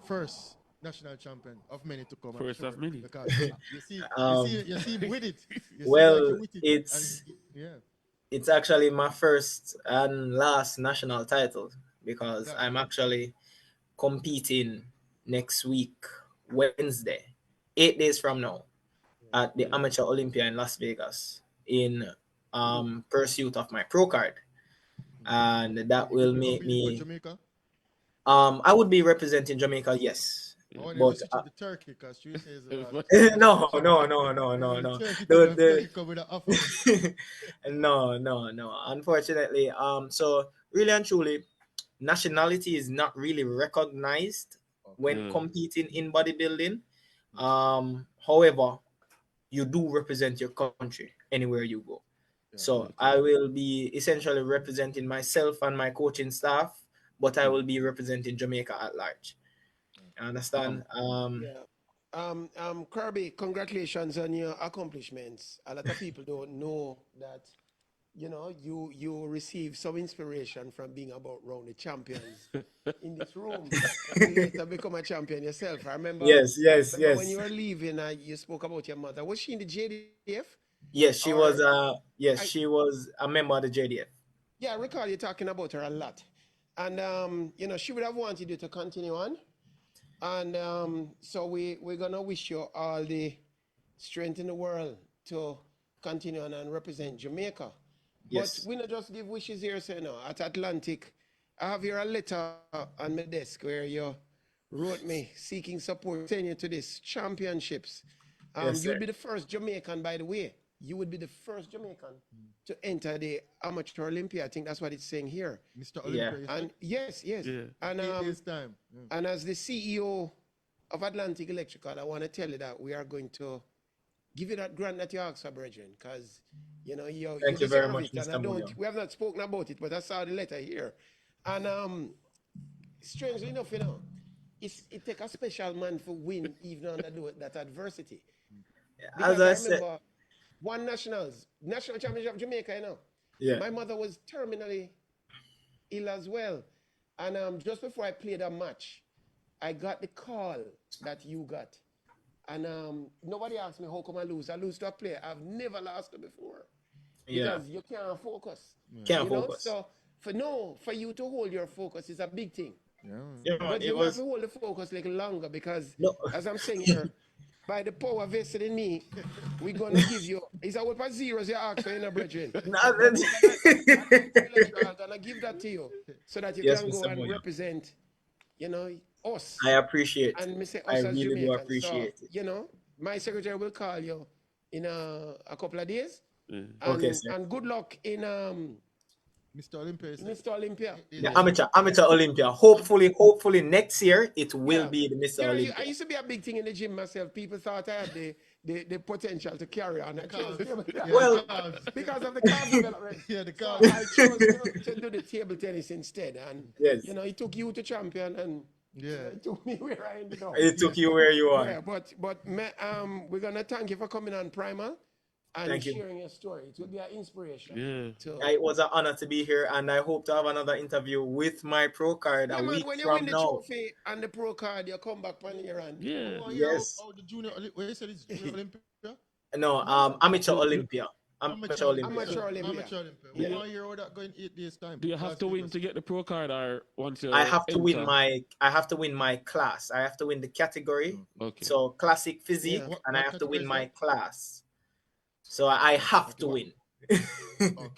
first national champion of many to come. First of many. Because you see him with it. You see Well, like you with it. it's Yeah. it's actually my first and last national title because I'm actually competing next week, Wednesday, 8 days from now, at the Amateur Olympia in Las Vegas in pursuit of my pro card. And that will make me. Jamaica? I would be representing Jamaica, yes. Oh, they But switch up the turkey because she says no. turkey come with an offer. No. Unfortunately, so really and truly, nationality is not really recognized when competing in bodybuilding. However, you do represent your country anywhere you go. So I will be essentially representing myself and my coaching staff, but I will be representing Jamaica at large. Understand? Kirby, congratulations on your accomplishments. A lot of people don't know that, you receive some inspiration from being about round the champions in this room. And later become a champion yourself. I remember. Yes. When you were leaving, you spoke about your mother. Was she in the JDF? Yes, she was. She was a member of the JDF. Yeah, I recall you talking about her a lot, and she would have wanted you to continue on. And so we're gonna wish you all the strength in the world to continue on and represent Jamaica. Yes. But we not just give wishes here, so at Atlantic. I have here a letter on my desk where you wrote me seeking support, sending you to this championships. You'll be the first Jamaican, by the way. You would be the first Jamaican to enter the Amateur Olympia. I think that's what it's saying here. Mr. Olympia. And yes. Yeah. And 8 days time. And as the CEO of Atlantic Electrical, I want to tell you that we are going to give you that grant that you asked for, brethren, because you Thank you very much, Mr. And we have not spoken about it, but I saw the letter here. And strangely enough, it takes a special man to win even under that adversity. As I said, one national championship of Jamaica, Yeah. My mother was terminally ill as well. And just before I played a match, I got the call that you got. And nobody asked me how come I lose. I lose to a player I've never lost to before. Because you can't focus. Can't focus. So for you to hold your focus is a big thing. Yeah, but you have to hold the focus a little longer because, as I'm saying here, by the power vested in me, we're going to give you, it's a what zeros you ask for, brethren. I'm going to give that to you so that you can go and represent, us. I appreciate it. And say us I as really Jamaican. do appreciate it. My secretary will call you in a couple of days. Okay, sir. And good luck in Mr. Olympia. Mr. Olympia. The amateur Olympia. Hopefully next year it will be the Mr. Olympia. I used to be a big thing in the gym myself. People thought I had the potential to carry on. Well, because of the calf development. The calf. So I chose to do the table tennis instead. And it took you to champion and it took me where I ended up. It took you where you are. Yeah, but we're gonna thank you for coming on Primal. And sharing your story. It will be an inspiration. It was an honor to be here, and I hope to have another interview with my pro card a week when you from win the now. Trophy and the pro card, you come back on here and Yes. The junior, where you said it's junior Olympia? No, amateur Olympia. Amateur Olympia. We want to hear all that going 8 days time. Do you have to win to get the pro card, or once you? I have to win my class. I have to win the category. Okay. So classic physique, and I have to win my class. So I have to win. Okay, well,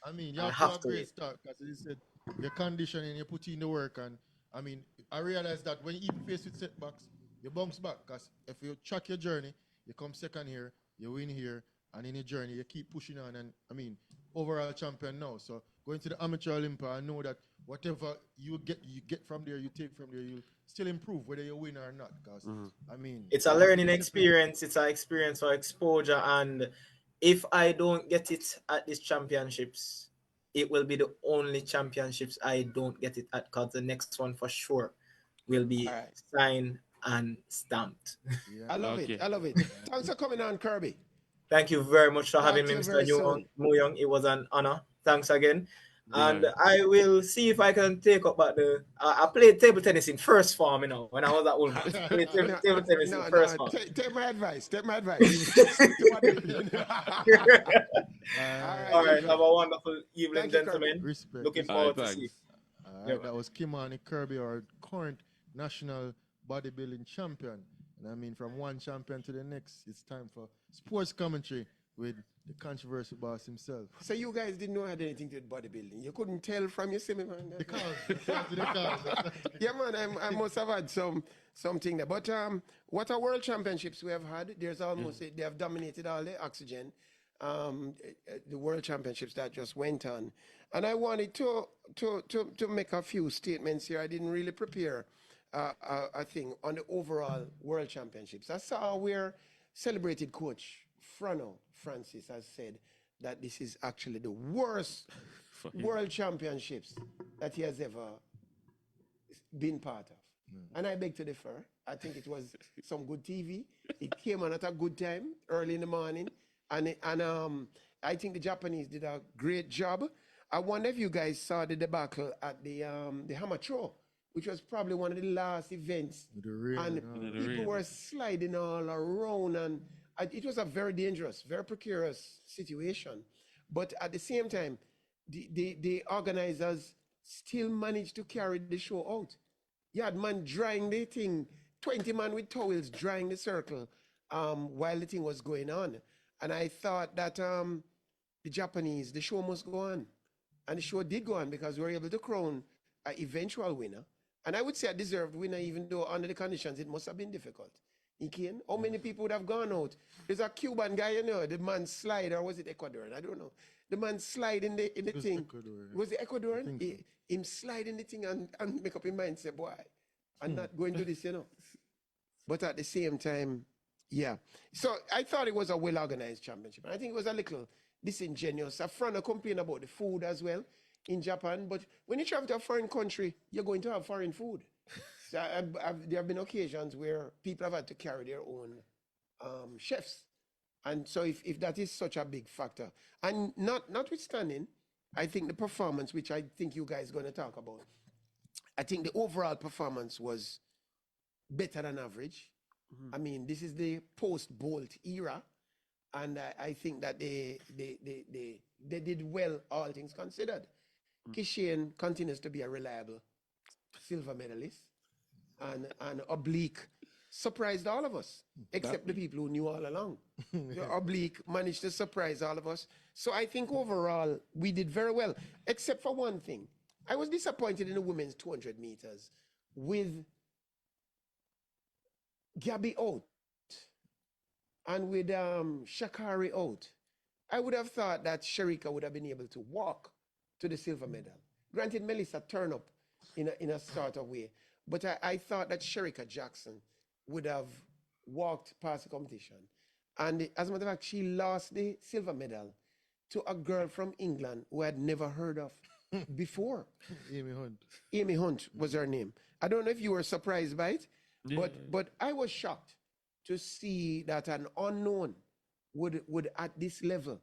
I mean, you have to great start because you said your conditioning, you put in the work, and I mean, I realized that when you even face with setbacks, you bounce back because if you track your journey, you come second here, you win here, and in your journey, you keep pushing on, and I mean, overall champion now. So going to the Amateur Olympia, I know that whatever you get from there, you take from there, you still improve whether you win or not. Because I mean, it's a learning experience. It's an experience for exposure, and if I don't get it at these championships, it will be the only championships I don't get it at. Because the next one for sure will be signed and stamped. I love it. Thanks for coming on, Kirby. Thank you very much for having me, Mr. Mu Young. It was an honor. Thanks again. And I will see if I can take up back the. I played table tennis in first form, when I was at Ulm. Played table tennis in first form. Take my advice. Stick to bodybuilding. All right. Have a wonderful evening, gentlemen. Respect. Looking forward to see. All right, that was Kimani Kirby, our current national bodybuilding champion. And I mean, from one champion to the next, it's time for sports commentary with the controversial boss himself. So you guys didn't know I had anything to do with bodybuilding. You couldn't tell from your semi, man. The cause. Yeah, man, I must have had something there. But what are world championships we have had? There's almost they have dominated all the oxygen. The world championships that just went on, and I wanted to make a few statements here. I didn't really prepare a thing on the overall world championships. I saw where celebrated coach Frano Francis has said that this is actually the worst world championships that he has ever been part of. And I beg to differ. I think it was some good TV. It came on at a good time, early in the morning. And I think the Japanese did a great job. I wonder if you guys saw the debacle at the hammer throw, which was probably one of the last events. People were sliding all around, and it was a very dangerous, very precarious situation. But at the same time, the organizers still managed to carry the show out. You had man drying the thing, 20 men with towels drying the circle while the thing was going on. And I thought that the Japanese, the show must go on. And the show did go on because we were able to crown an eventual winner. And I would say a deserved winner, even though under the conditions, it must have been difficult. How many people would have gone out? There's a Cuban guy, the man slide, or was it Ecuadorian? I don't know. The man slide in the thing. Ecuadorian. Was it Ecuadorian? Him slide in the thing and make up his mind, say, boy, I'm not going to this, But at the same time, yeah. So I thought it was a well-organized championship. And I think it was a little disingenuous. Afrana complained about the food as well in Japan. But when you travel to a foreign country, you're going to have foreign food. So there have been occasions where people have had to carry their own chefs. And so if that is such a big factor, and notwithstanding, I think the performance, which I think you guys are going to talk about, I think the overall performance was better than average. I mean, this is the post-Bolt era, and I think that they did well, all things considered. Kishian continues to be a reliable silver medalist, and Oblique surprised all of us, except the people who knew all along. Oblique managed to surprise all of us. So I think overall, we did very well, except for one thing. I was disappointed in the women's 200 meters with Gabby out and with Shakari out. I would have thought that Sherika would have been able to walk to the silver medal. Granted, Melissa turned up in a sort of way, but I thought that Sherika Jackson would have walked past the competition. And as a matter of fact, she lost the silver medal to a girl from England who I had never heard of before. Amy Hunt. Amy Hunt was her name. I don't know if you were surprised by it, but I was shocked to see that an unknown would at this level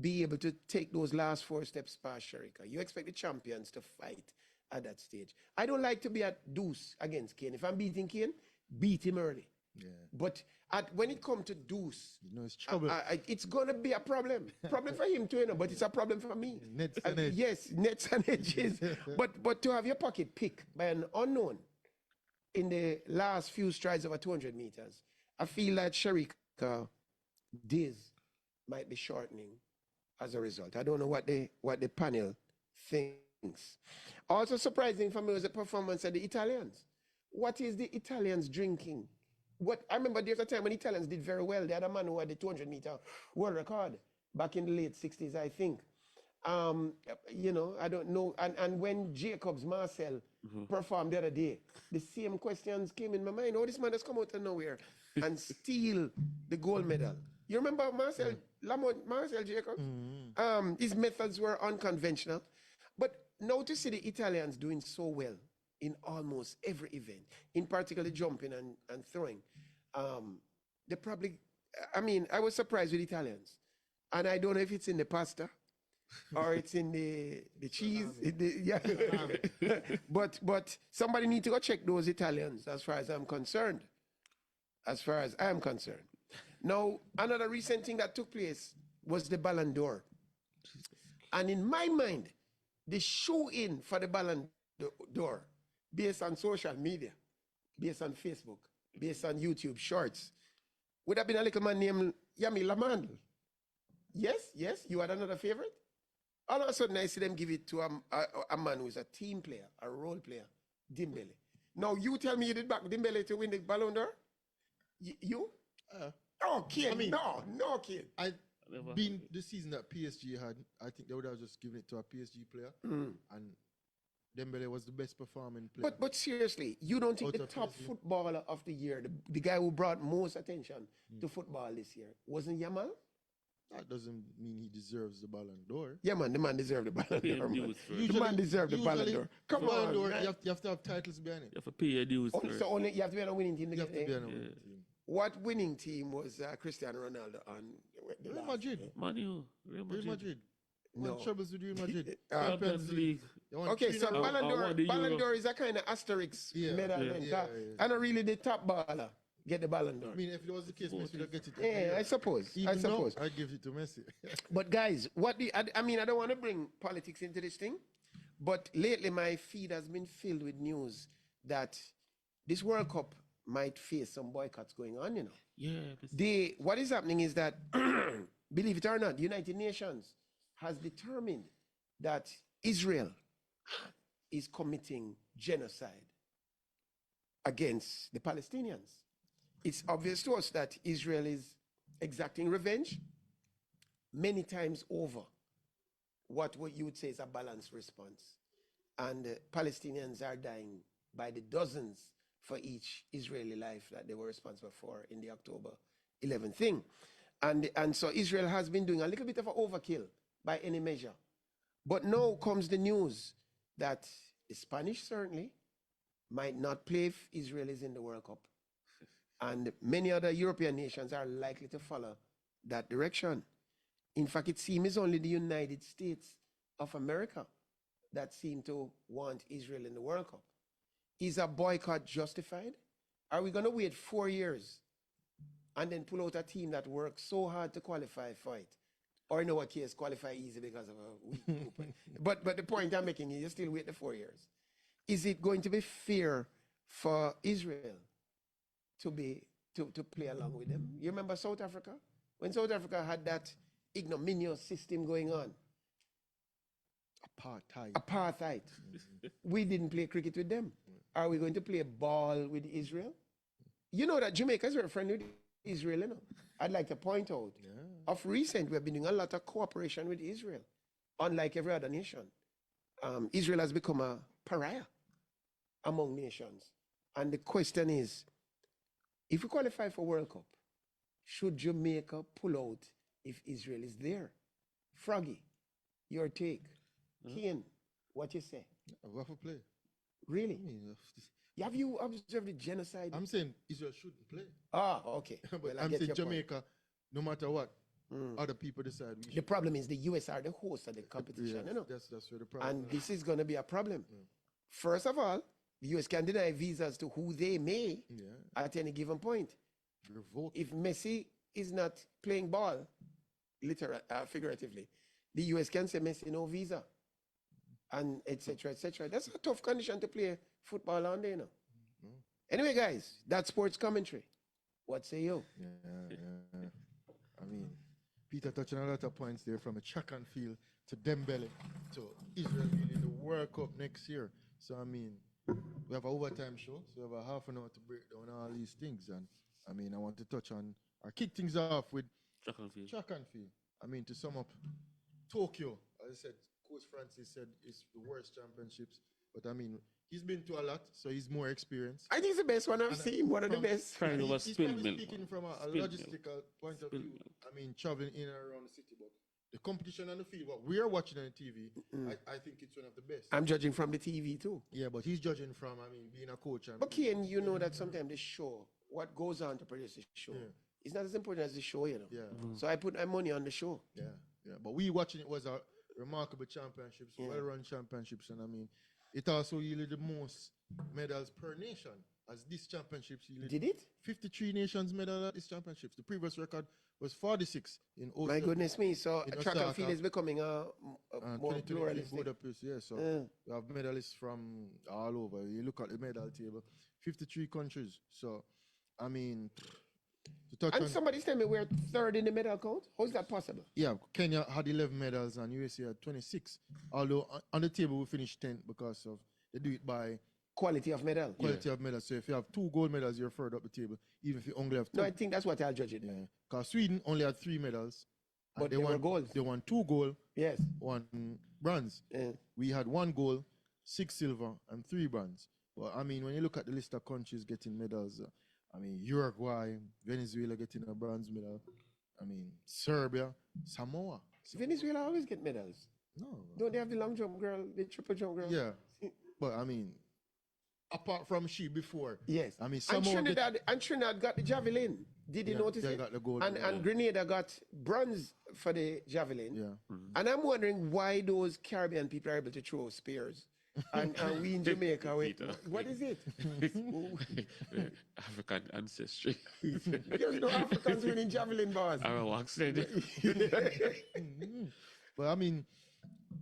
be able to take those last 4 steps past Sherika. You expect the champions to fight at that stage. I don't like to be at deuce against Kane. If I'm beating Kane, beat him early. Yeah. But when it comes to deuce, it's trouble. It's going to be a problem. Problem for him too, but it's a problem for me. Nets and edges. Yes, nets and edges. but to have your pocket picked by an unknown in the last few strides of a 200 meters, I feel that Sherika days might be shortening as a result. I don't know what the panel thinks. Also surprising for me was the performance of the Italians. What is the Italians drinking? I remember there's a time when Italians did very well. They had a man who had the 200-meter world record back in the late 60s, I think. I don't know. And when Jacobs Marcel performed the other day, the same questions came in my mind. Oh, this man has come out of nowhere and steal the gold medal. You remember Marcel Jacobs? His methods were unconventional. But now to see the Italians doing so well in almost every event, in particular jumping and throwing, they probably, I was surprised with Italians. And I don't know if it's in the pasta. or it's in the cheese. But somebody need to go check those Italians as far as I'm concerned. As far as I am concerned. Now, another recent thing that took place was the Ballon d'Or. And in my mind, the shoe-in for the Ballon d'Or, based on social media, based on Facebook, based on YouTube Shorts, would have been a little man named Yami Lamandl. Yes, you had another favorite? All of a sudden, I see them give it to a man who's a team player, a role player, Dembele. Now, you tell me you did back Dembele to win the Ballon d'Or? You? No, kid. No, kid. Being the season that PSG had, I think they would have just given it to a PSG player. And Dembele was the best performing player. But seriously, you don't think the top footballer of the year, the guy who brought most attention to football this year, wasn't Yamal? That doesn't mean he deserves the Ballon d'Or. Yeah, man, the man deserved the Ballon d'Or. The man deserved the Ballon d'Or. Come on, you have to have titles behind it. You have to pay your dues. So only you have to be on a winning team. You have to be on a winning team. What winning team was Cristiano Ronaldo on? Real Madrid. Real Madrid. No. What troubles with Real Madrid? Champions League. Okay, so Ballon d'Or is a kind of asterisk medal. And not really the top baller get the Ballon d'Or. I mean, if it was the case, Messi would get it. Yeah, I suppose. I'd give it to Messi. But guys, I don't want to bring politics into this thing, but lately my feed has been filled with news that this World Cup might face some boycotts going on, you know. Yeah. What is happening is that, believe it or not, the United Nations has determined that Israel is committing genocide against the Palestinians. It's obvious to us that Israel is exacting revenge many times over what you would say is a balanced response. And Palestinians are dying by the dozens for each Israeli life that they were responsible for in the October 11th thing. And so Israel has been doing a little bit of an overkill by any measure. But now comes the news that the Spanish certainly might not play if Israel is in the World Cup. And many other European nations are likely to follow that direction. In fact, it seems it's only the United States of America that seem to want Israel in the World Cup. Is a boycott justified? Are we going to wait 4 years and then pull out a team that worked so hard to qualify for it? Or in our case, qualify easy because of a weak group. But the point I'm making is you still wait the 4 years. Is it going to be fair for Israel to play along with them? You remember South Africa? When South Africa had that ignominious system going on. Apartheid. We didn't play cricket with them. Are we going to play ball with Israel? You know that Jamaica is very friendly with Israel, you know. I'd like to point out, of recent, we've been doing a lot of cooperation with Israel, unlike every other nation. Israel has become a pariah among nations. And the question is, if we qualify for World Cup, should Jamaica pull out if Israel is there? Froggy, your take. Kian, what you say? We have to play. Really? Have you observed the genocide? I'm saying Israel shouldn't play. Okay. But I'm saying Jamaica, no matter what, other people decide. The problem is the US are the host of the competition, you know. That's where the problem And this is going to be a problem. First of all, the US can deny visas to who they may at any given point. If Messi is not playing ball, figuratively, the US can say Messi no visa, and etc. etc. That's a tough condition to play football on there, you know. Anyway, guys, that's sports commentary. What say you? I mean, Peter touching a lot of points there, from a track and field to Dembele to Israel being in the World Cup next year. So I mean, we have an overtime show, so we have a half an hour to break down all these things. And I mean, I want to touch on or kick things off with track and field. Track and field. I mean, to sum up, Tokyo, as I said, Coach Francis said it's the worst championships. But I mean, he's been to a lot, so he's more experienced. I think it's the best one I've seen, one of the best. He's probably speaking from a logistical point of view. I mean, traveling in and around the city, but the competition on the field, what we are watching on the TV, I think it's one of the best. I'm judging from the TV too. Yeah, but he's judging from, being a coach. Okay, and you know that sometimes the show, what goes on to produce the show, is not as important as the show, you know. Yeah. So I put my money on the show. Yeah. But we watching it was remarkable championships, Yeah. well-run championships, and I mean, it also yielded the most medals per nation. As this championships yielded Did it? 53 nations medal at this championships. The previous record was 46 in My goodness me. So in track and Osaka, field is becoming a more 2023 pluralistic. Budapest, yeah. So we have medalists from all over. You look at the medal table, 53 countries. So, I mean, to touch And on, somebody's telling me we're third in the medal count. How is that possible? yeah, Kenya had 11 medals and USA had 26. Although on the table we finished 10th because of they do it by Quality of medal. quality of medals. So if you have 2 gold medals, you're further up the table. Even if you only have 2. No, I think that's what I'll judge it. Yeah, because Sweden only had 3 medals, and But they were golds. They won 2 gold, Yes. 1 bronze. Yeah. We had 1 gold, 6 silver, and 3 bronze. But I mean, when you look at the list of countries getting medals, I mean, Uruguay, Venezuela getting a bronze medal. I mean, Serbia, Samoa. Venezuela always get medals. No. Don't they have the long jump girl, the triple jump girl? Yeah. But I mean, apart from she before. Yes. I mean, And Samoa Trinidad got the javelin. Did you Yeah, notice they it? got the gold. And Grenada got bronze for the javelin. Yeah. And I'm wondering why those Caribbean people are able to throw spears. And we in Jamaica, what is it? African ancestry. There's no Africans winning javelin bars. Arawak said. But I mean,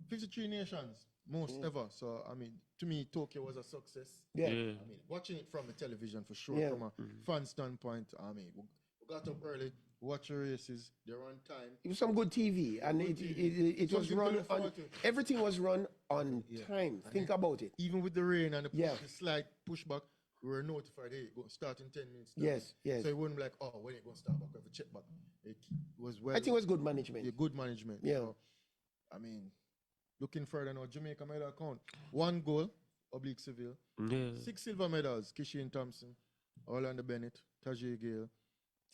53 nations, most ever. So I mean, to me, Tokyo was a success. Yeah. I mean, watching it from the television for sure, Yeah. from a fan standpoint. I mean, we got up early, watch the races. They're on time. It was some good TV, and it was Something to run look on. forward to. Everything was run on time. Think about it. Even with the rain and the, Yeah. the slight pushback, we were notified, hey, go start in 10 minutes. Yes, yes. So it wouldn't be like, oh, when it going to start back? We have to check back. It was well. I think it was good management. Yeah, good management. Yeah. So, I mean, looking further now, Jamaica medal count. 1 gold, oblique Seville. Yeah. 6 silver medals, Kishane Thompson, Orlando Bennett, Tajay Gale,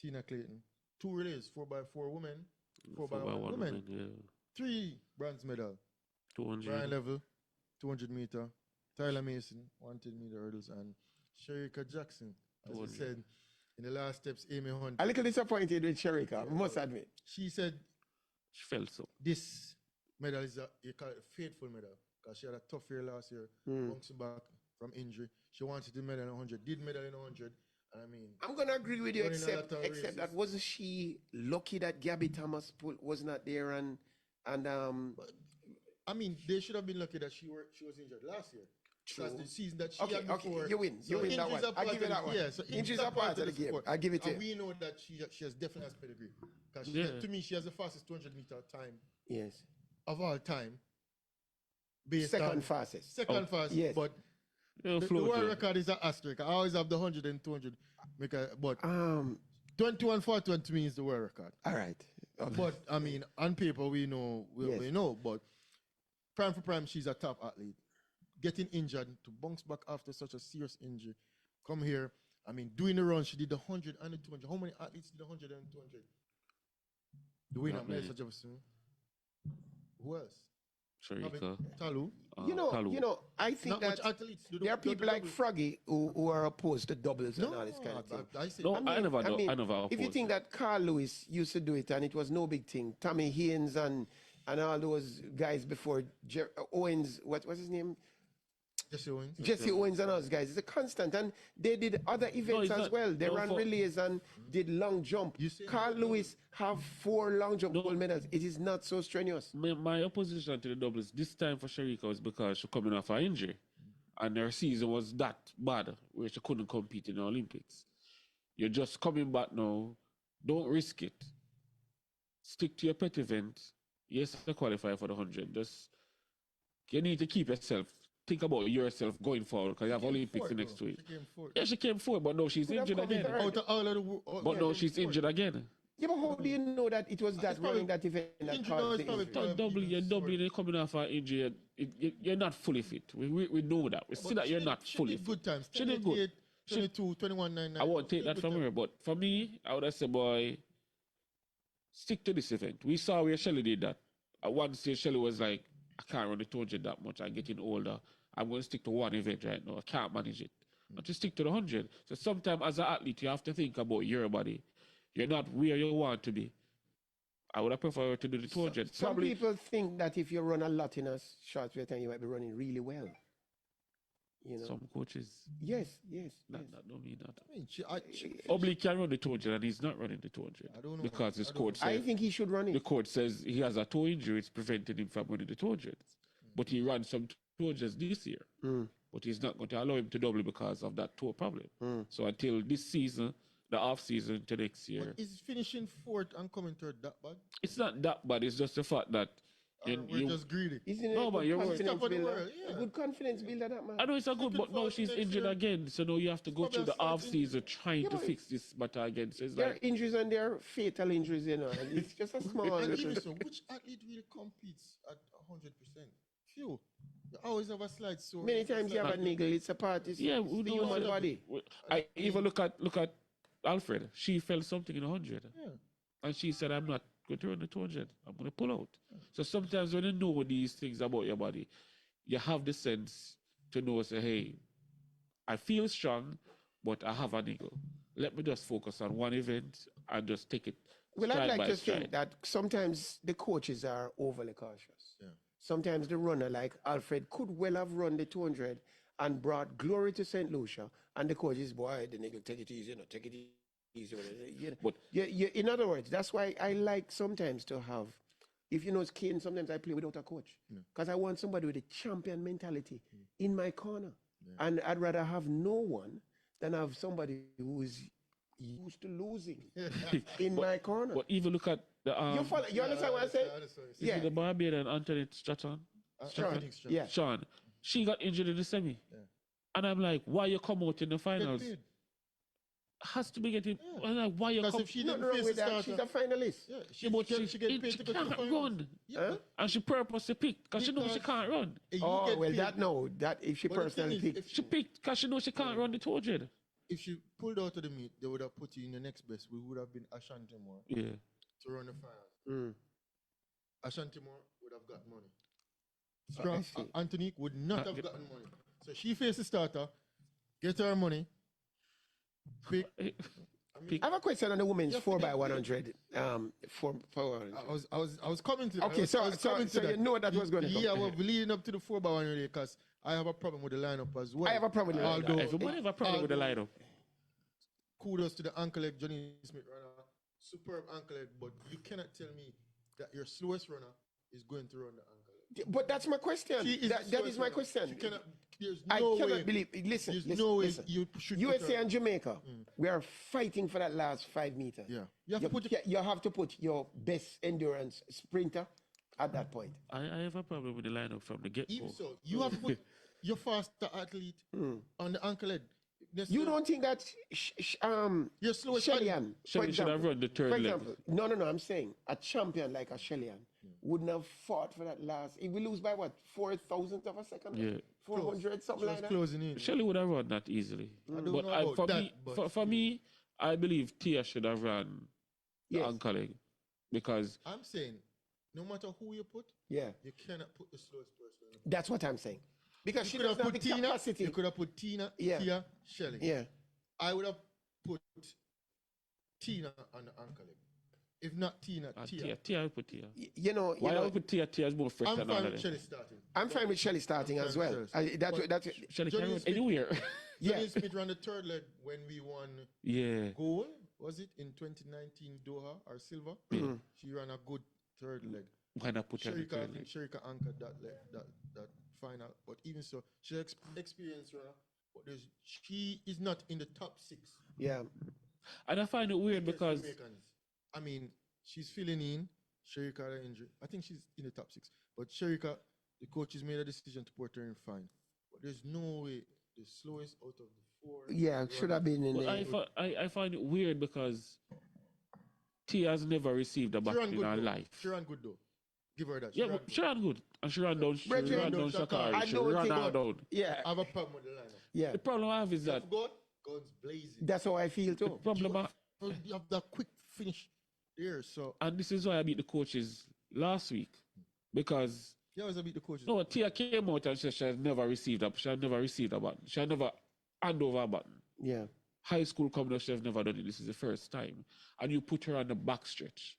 Tina Clayton. 2 relays, 4x4 women, 4x1 women. Yeah. 3 bronze medal. 200. Brian Level, 200 meter. Tyler Mason, 110 meter hurdles. And Sherika Jackson, as we 200. said, in the last steps, Amy Hunt. A little disappointed with Sherika, I must admit. She said She felt so. this medal is you call it a faithful medal because she had a tough year last year, bouncing back from injury. She wanted to medal in 100, did medal in 100. I mean, I'm gonna agree with you, Running a except lot of that races. wasn't she lucky that Gabby Thomas was not there and I mean, they should have been lucky that she was injured last year. Because the season that she had before, you win. so You win that injuries one. are I part give you of that the- one. Yeah, so Injuries are part of the game. sport. I give it to And you. we know that she has definitely has pedigree. Because Yeah. to me, she has the fastest 200 meter time Yes. of all time. Based Second on fastest. second fastest, yes. but Yeah, the world record is an asterisk. I always have the 100 and 200. But 21 41 to me is the world record. All right. Okay. But I mean, on paper we know Yes. we know. But prime for prime, she's a top athlete. Getting injured to bounce back after such a serious injury, come here. I mean, doing the run, she did the 100 and the 200. How many athletes did the 100 and 200? The winner, Not many. Melissa Jefferson. Who else? Sharika. Talu. You know, I think Not much that athletes. there are people like Froggy who are opposed to doubles and all this kind of thing. I say No, I never I mean, opposed if you think that Carl Lewis used to do it and it was no big thing, Tommy Haynes and all those guys before, Owens, what's his name? Jesse Owens. Jesse Owens and those guys. It's a constant. And they did other events it's as not- well. They no, ran for- relays and did long jump. You see- Carl Lewis have 4 long jump gold medals. It is not so strenuous. My opposition to the doubles this time for Sharika was because she coming off an injury. And her season was that bad where she couldn't compete in the Olympics. You're just coming back now. Don't risk it. Stick to your pet event. Yes, to qualify for the 100. You need to keep yourself. Think about yourself going forward because you have Olympics next week. She came fourth. Yeah, she came forward, but now she's Could have injured come in again. third. Out of all of the But now she's injured again. Yeah, but how do you know that it was that probably- running that event that injury now caused is the probably injury? third. You're doubling, you're coming off an injury. You're not fully fit. We know that. We see that you're not fully She did good fit. times. She did good. 10:88, 22, 21:99. I won't take that from her, but for me, I would have said, boy, stick to this event. We saw where Shelly did that. At one stage, Shelly was like, I can't run the 200 that much. I'm getting older. I'm going to stick to one event right now. I can't manage it. But to stick to the 100. So sometimes as an athlete, you have to think about your body. You're not where you want to be. I would have preferred her to do the 200. Some Probably people think that if you run a lot in a short period of time, you might be running really well. You know. some coaches. Yes. That don't mean that. I mean, Oblique can run the 200 and he's not running the 200. I don't know. Because his coach I says, think he should run the it. coach says he has a toe injury, it's preventing him from running the 200. But he ran some 200s this year. But he's not going to allow him to double because of that toe problem. So until this season, the off season to next year. But is finishing fourth and coming third that bad? It's not that bad. It's just the fact that We're just greedy. Isn't it No, a but good you're right. confidence Top of the builder? world, yeah. A good confidence builder, that man. I know it's a good, but now she's next injured year. again. So now you have to go Probably through the a slight off season trying to but fix this matter again. So it's There are like injuries and there are fatal injuries, you know. And it's just a small. And even so, which athlete really competes at 100%? Few. You always have a slight sore. Many times you have a niggle. It's a part. It's yeah, it's we the know human that. body. I even look at Alfred. She felt something in 100, Yeah. and she said, "I'm not going to run the 200. I'm going to pull out." So sometimes when you know these things about your body, you have the sense to know, say, "Hey, I feel strong, but I have a niggle. Let me just focus on one event and just take it." Well, I'd stride like by to stride. think that sometimes the coaches are overly cautious. Yeah. Sometimes the runner, like Alfred, could well have run the 200 and brought glory to St. Lucia, and the coaches, boy, the nigga, take it easy, take it easy. You know. But in other words, that's why I like sometimes to have, if you know it's Kane, sometimes I play without a coach. Because I want somebody with a champion mentality in my corner. And I'd rather have no one than have somebody who is used to losing in my corner. But even look at the You understand what I say? yeah. The Barbadian Anthony Stratton. Yeah. Sean, she got injured in the semi. And I'm like, why you come out in the finals? Has to be getting. I'm like, why you Because come? if she Nothing didn't wrong face with the that. starter, She's a finalist. she get paid she to go to the can't finals. run. Yeah. And she purposely picked because she knows she can't run. You Oh, get well, paid. that if she But the personally thing is, picked. She picked because she knows she can't run the 200. If she pulled out of the meet, they would have put you in the next best. We would have been Ashanti Moore Yeah. to run the finals. Ashanti Moore would have got money. see. Antonique would not have gotten money. So she faced the starter, get her money, pick. I have a question on the women's 4x100. 4x100. I was coming to that. Okay, so you know that was going to come. Yeah, we're leading up to the 4x100 because I have a problem with the lineup as well. I have a problem with the lineup. Although- Everybody have a problem with the lineup. Kudos to the ankle leg, Johnny Smith runner. Superb ankle leg, but you cannot tell me that your slowest runner is going to run the ankle leg. But that's my question. She is That the is slowest my runner. question. She cannot, there's I no cannot way. believe. Listen, There's listen, no way listen. you should put USA her- and Jamaica, we are fighting for that last 5 meters. Yeah. You have to put you have to put your best endurance sprinter at that point. I have a problem with the lineup from the get-go. Even so, you have to put your faster athlete on the ankle leg. You don't think that Your slowest Shellyan, for Shelly should have example, run the third for leg. example, no, I'm saying a champion like a Shellyan wouldn't have fought for that last. If we lose by what, 4,000th of a second? Yeah. 400, something like just that. closing in. Shelly would have run that easily. don't But know about for that, me, but for me, I believe Tia should have run the Yes. ankle leg because I'm saying, no matter who you put, Yeah, you cannot put the slowest person. that's what I'm saying. Because she You could doesn't have have put the Tina. capacity. You could have put Tina, Yeah. Tia, Shelly. Yeah. I would have put Tina on the ankle leg. If not Tina, Tia. Tia, I would put Tia. You know, Why I would put Tia? Tia is more fresh I'm than all fine of with them. Shelly starting. I'm fine with Shelley starting I'm as fine well. with Shelley. That's Shelly Johnny can run Smith- anywhere. Yeah. Johnny Smith ran the third leg when we won Yeah. gold. Was it in 2019 Doha or silver? She ran a good third leg. Why not put her in the Sherika, I third think leg? Sherika anchored that leg, that final. But even so, she's experienced runner. But she is not in the top 6. Yeah. And I find it weird because Jamaicans. I mean, she's filling in. Sherika had an injury. I think she's in the top 6. But Sherika, the coaches made a decision to put her in fine. But there's no way the slowest out of the 4. Yeah, should have been in but there. I find it weird because Tia has never received a She battle ran in good her though. life. She ran good though. Give her that. Yeah, ran but good. she ran good. And she ran down, Brethren, Shakari. She don't ran think her what- down. Yeah. I have a problem with the lineup. Yeah. The problem I have is that God, guns blazing. That's how I feel the too. problem You have that quick finish there. So and this is why I beat the coaches last week. Because you always beat the coaches. no, Tia came out and said she had never received a button. She had never hand over a button. Yeah. High school coming up, she has never done it. This is the first time. And you put her on the back stretch.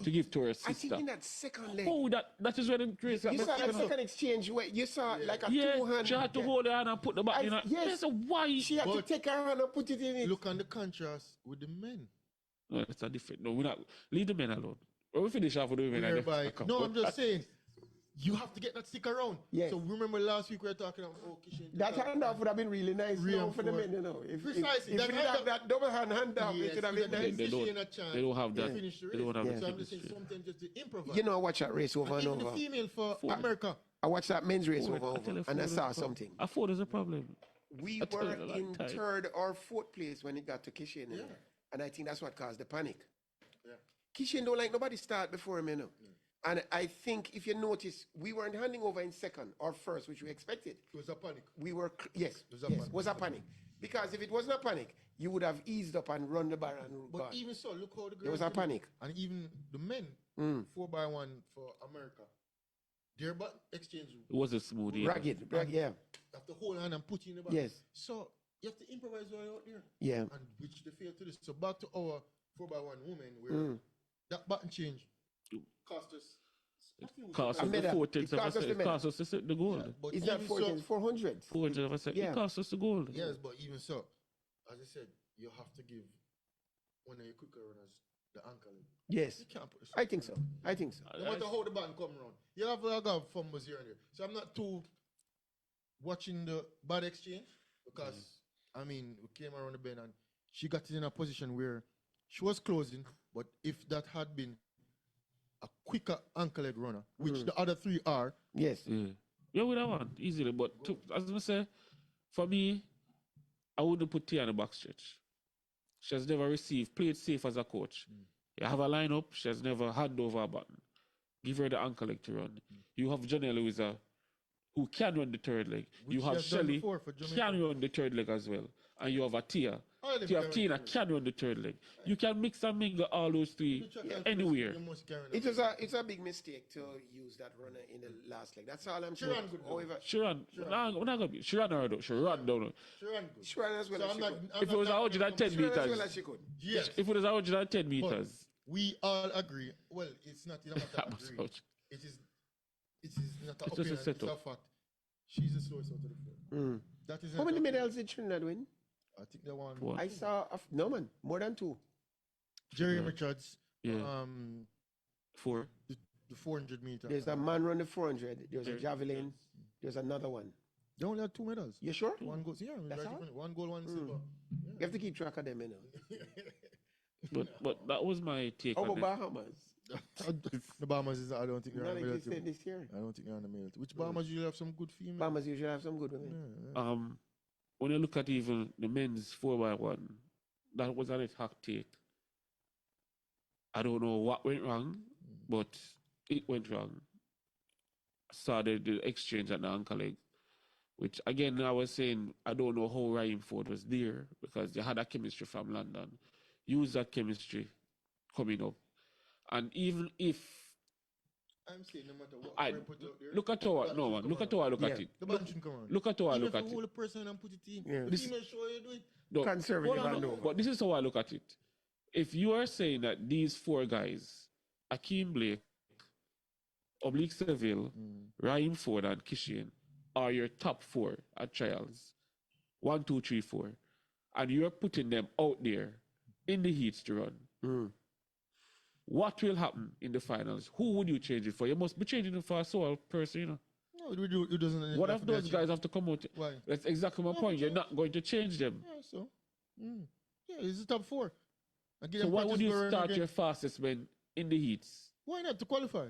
to give to her I sister. think in that second leg. Oh, that is where the race. You saw that second exchange where you saw like a Yeah, two-hand. she had to hold her hand and put the back in her. Yes. So why? She had to take her hand and put it in it. Look on the contrast with the men. No, it's a different. No, we're not. Leave the men alone. When we finish off with the women, No, I'm just saying. You have to get that stick around. Yes. So remember last week we were talking about Kishin. That handoff would have been really nice for the men, you know. Precisely. If we have that double handoff, it would have been nice. They don't have that. They don't have So that. I'm just saying sometimes just to improvise. You know, I watch that race over and Even over. the female for America. I watched that men's race over and I saw something. I thought there's a problem. We were in third or fourth place when it got to Kishin. You know? And I think that's what caused the panic. Yeah. Kishin don't like nobody start before him, you know. And I think if you notice, we weren't handing over in second or first, which we expected. It was a panic. We were, yes, was a panic. Because if it wasn't a panic, you would have eased up and run the bar and But gone. even so, look how the girls. There was a panic. And even the men, 4x1 for America, their butt exchange It wasn't smooth either. Ragged, yeah. You have to hold hand and put in the back. Yes. So you have to improvise while you're out there. Yeah. And which they failed to do. So back to our 4x1 women, where that button change cost us. Cost us A the medal. 4 tenths It of a cost us the second. medal. Cost us the gold. But Is that even 400? 4 tenths of a second. Yeah. It cost us the gold. Yes, but even so, as I said, you have to give one of your quicker runners the ankle. Yes. You can't put I think so. I think so. no matter how the band come around. You have a fumbles here and there. So I'm not too watching the bad exchange because I mean we came around the bend and she got in a position where she was closing, but if that had been a quicker ankle leg runner, which the other three are, Yes. Yeah, with that one, easily. But as I say, for me, I wouldn't put Tia in the back stretch. She has never played safe as a coach. You have a lineup, she has never hand over a button. Give her the ankle leg to run. You have Janelle Louisa, who can run the third leg. Which You she have has done Shelley, before for Jamaica. can run the third leg as well. And you have a Tia. You have Tina, can run the third leg. You can mix and mingle all those three anywhere. It's a big mistake to use that runner in the last leg. That's all I'm saying. However, She ran. She ran down. She ran good. she ran as well So as I'm she not, could. I'm If it was not 110 She ran as well meters, as she could. Yes. if it was 110 meters, We all agree. Well, it's not a matter that of was agree. out. It is not It's a just a opinion, it's setup. a fact. She's the slowest out of the four. That is How not many a- medals did Trinidad win? I think they won. One. I saw, no man, more than 2. Jerry Richards, Yeah. 4. the 400 meter. There's a man run the 400. There's a javelin. There's another one. They only had 2 medals. You sure? One gold, yeah. That's right, all? 1 gold, 1 silver. You have to keep track of them, you know. But that was my take How on about it. Bahamas? The Bahamas is, I don't think they're on Not the like you medal said team. this year. I don't think they're on the medal team. Which Bahamas usually have some good female? Bahamas usually have some good women. When you look at even the men's 4x1, that was an hot take. I don't know what went wrong, but it went wrong. I saw the exchange at the ankle leg, which again I was saying I don't know how Ryan Ford was there because they had a chemistry from London. Use that chemistry coming up. And even if I'm saying no matter what I we put out there, look at how I look at it. the band shouldn't come on. Look at how I Even look if at you it. hold a person and put it in, Yeah. the female show you do it. No, Conservative hold on, and no, over. but this is how I look at it. If you are saying that these 4 guys, Akeem Blake, Oblique Seville, Raheem Ford, and Kishian, are your top 4 at trials, 1, 2, 3, 4, and you're putting them out there in the heats to run, what will happen in the finals? Who would you change it for? You must be changing it for a sole person, you know. No, it doesn't. What if those guys have to come out? Why? That's exactly my point. You're not going to change them. Yeah, so. Yeah, it's the top 4. So why would you start your fastest men in the heats? Why not to qualify?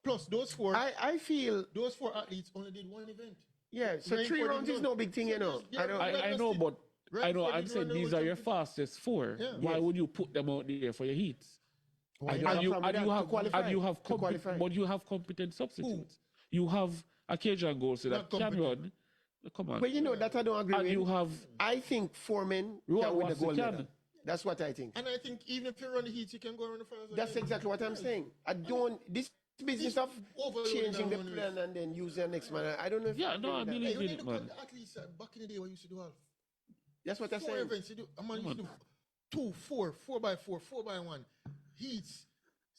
Plus, those 4. I feel, Those 4 athletes only did 1 event. yeah, so Rain 3 for the rounds is gold. no big thing, you know. Yeah, I know, but Right, I know. for I'm the saying runner these was are your something- fastest 4. Yeah. Why Yes. would you put them out there for your heats? Why And not? you- from that to qualify, and you have to qualify. but you have competent substitutes. You have occasion goals that Not can competent. run. Come on. Well, you know, that I don't agree And with. you have I think 4 men Rowan can win the Watson gold can. medal. That's what I think. And I think even if you run the heats, you can go around the finals. That's again. exactly what I'm saying. I don't, this business of overloading changing the that one plan and then use the next man, I don't know if Yeah, no, I agree with that. believe Hey, in you it, need to man. cut the athletes back in the day when you used to do all That's what I'm 4 saying. events. You do, a man used to do 2, 4, 4x4, 4x1, heats,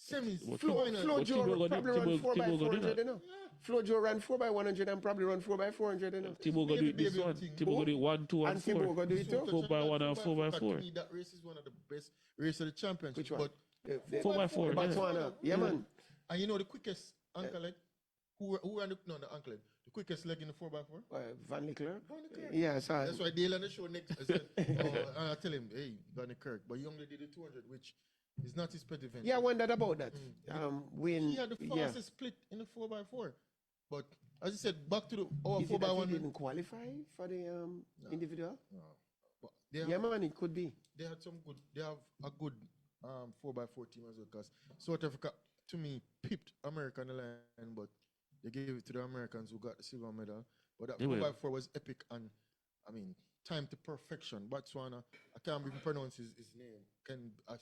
semis, What final. Flojo probably run 4 by Thibaut gonna do 400, you know. Flojo ran 4 by 100 and probably run 4 by 400, you know. Thibaut gonna do it this Baby one. thing. Thibaut gonna do it 1, 2, and And Thibaut 4. gonna do it too. 4 by 1 and 4 by 4. To me, that race is one of the best races of the championship. Which one? But 4 by 4. Yeah. Botswana. Yeah, man. And you know the quickest ankle leg? Who ran the ankle leg? The quickest leg in the 4 by 4? Van Leclerc? Van Leclerc. Yeah, so That's why they'll on the show next. I said, and I tell him, hey, Van Leclerc, but he only did the 200, which is not his pet event. yeah, I wondered about that. When He had the fastest split in the 4 by 4. But as I said, back to the 4 by 1. He didn't qualify for the individual? No. But Yeah, man, it could be. they had some good. They have a good 4 by 4 team as well. Because South Africa, to me, pipped America on the line, but they gave it to the Americans who got the silver medal. But that They 4 by will. 4 was epic and, I mean, time to perfection. Botswana, I can't even pronounce his name. I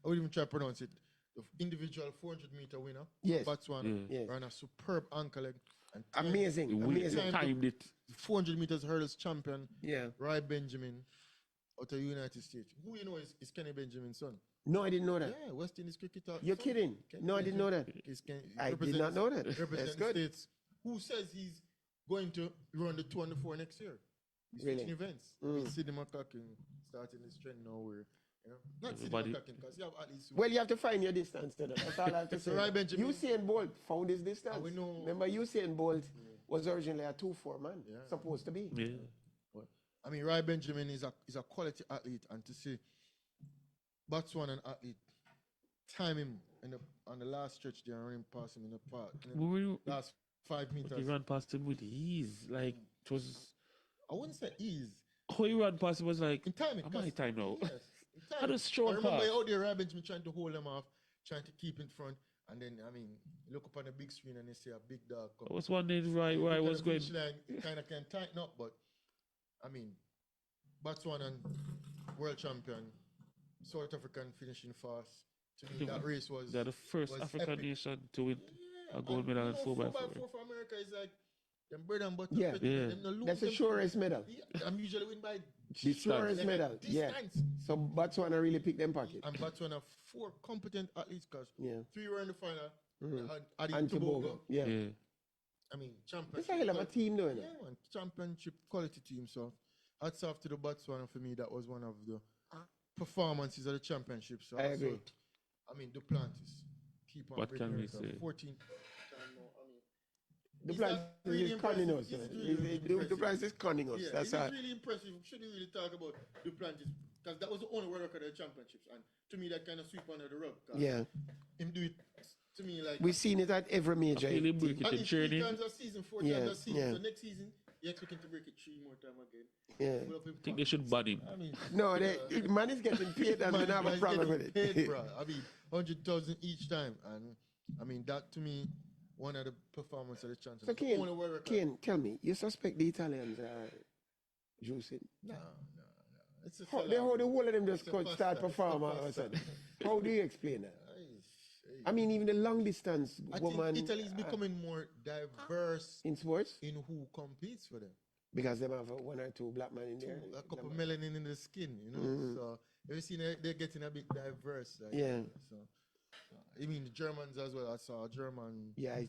would even try to pronounce it. The individual 400-meter winner, Yes. Botswana, Yes. ran a superb ankle leg. And Amazing, We amazing. timed it. 400 meters hurdles champion, Yeah. Rai Benjamin, out of the United States. Who you know is Kenny Benjamin's son? No, I didn't know that. Yeah, West Indies cricketer. You're son. kidding? Kenny No, I didn't know that. I did not know that. That's Represents good. States. Who says he's going to run the 2 and the 4 next year? He's Really? switching events. With Sidney McCacken starting his trend now where, not Sidney Everybody- McCacken, because you have at least... Well, you have to find your distance to that. That's all I have to say. So Rai Benjamin- Usain Bolt found his distance. we know- Remember, Usain Bolt was originally a 2-4 man, supposed to be. Yeah. I mean, Rai Benjamin is a quality athlete, and to see Botswana an athlete time him on the last stretch there and run past him in the park. Last 5 meters. He ran past him with ease. Like, it was. I wouldn't say ease. How he ran past him was like, In timing. am I time now? Yes. In I timing. just strolled I remember past. out there, Rai Benjamin trying to hold him off, trying to keep in front. And then, I mean, you look up on the big screen and you see a big dog come. I was wondering where I was going. Kind of can tighten up, but I mean, Botswana world champion, South African finishing fast. To me, that race was. They're the first was African epic. nation to win a gold medal in 4 by 4. 4 for America is like them bread and butter. Yeah. Yeah. Them no lose That's the them. surest medal. Yeah, I'm usually win by The surest like medal. Yeah. distance. So Botswana really picked them pocket. And Botswana 4 competent athletes because Yeah. 3 were in the final. Had And Adi Tobago. Tobago. Yeah. Yeah. I mean, championship. It's a hell of a team, though. You know? Yeah, man, championship quality team. So, hats off to the Botswana for me. That was one of the performances of the championship. So I agree. I mean, Duplantis. Keep on What breaking can we record. say? 14. The Is plan that really is conning us. impressive? You It's know. really The impressive. plan is conning us. Yeah, That's it all. is really impressive. We shouldn't really talk about Duplantis because that was the only world record of the championships. And to me, that kind of sweep under the rug. 'Cause Yeah. Him do it to me like. We've seen it at every major. I feel him break it at in least 3 training. times a season, 4 Yeah, times a season. yeah. So next season, you're expecting to break it 3 more times again. Yeah. Pull up in I think they should ban him. I mean, No, the man is getting paid and we don't have a guys problem with getting it. paid, bro. I mean, 100,000 each time, and I mean that to me, one of the performances of the champions. So, Kane, tell me, you suspect the Italians are juicing? No. It's a How the whole of them just It's a could pasta, start it's a performing all of a pasta. sudden? How do you explain that? I mean, even the long distance I woman think Italy is becoming more diverse in sports in who competes for them. because they have 1 or 2 black men in there. A couple melanin in the skin, you know. So you see, they're getting a bit diverse. Like, Yeah. So, I mean, the Germans as well. I saw a German. Yeah,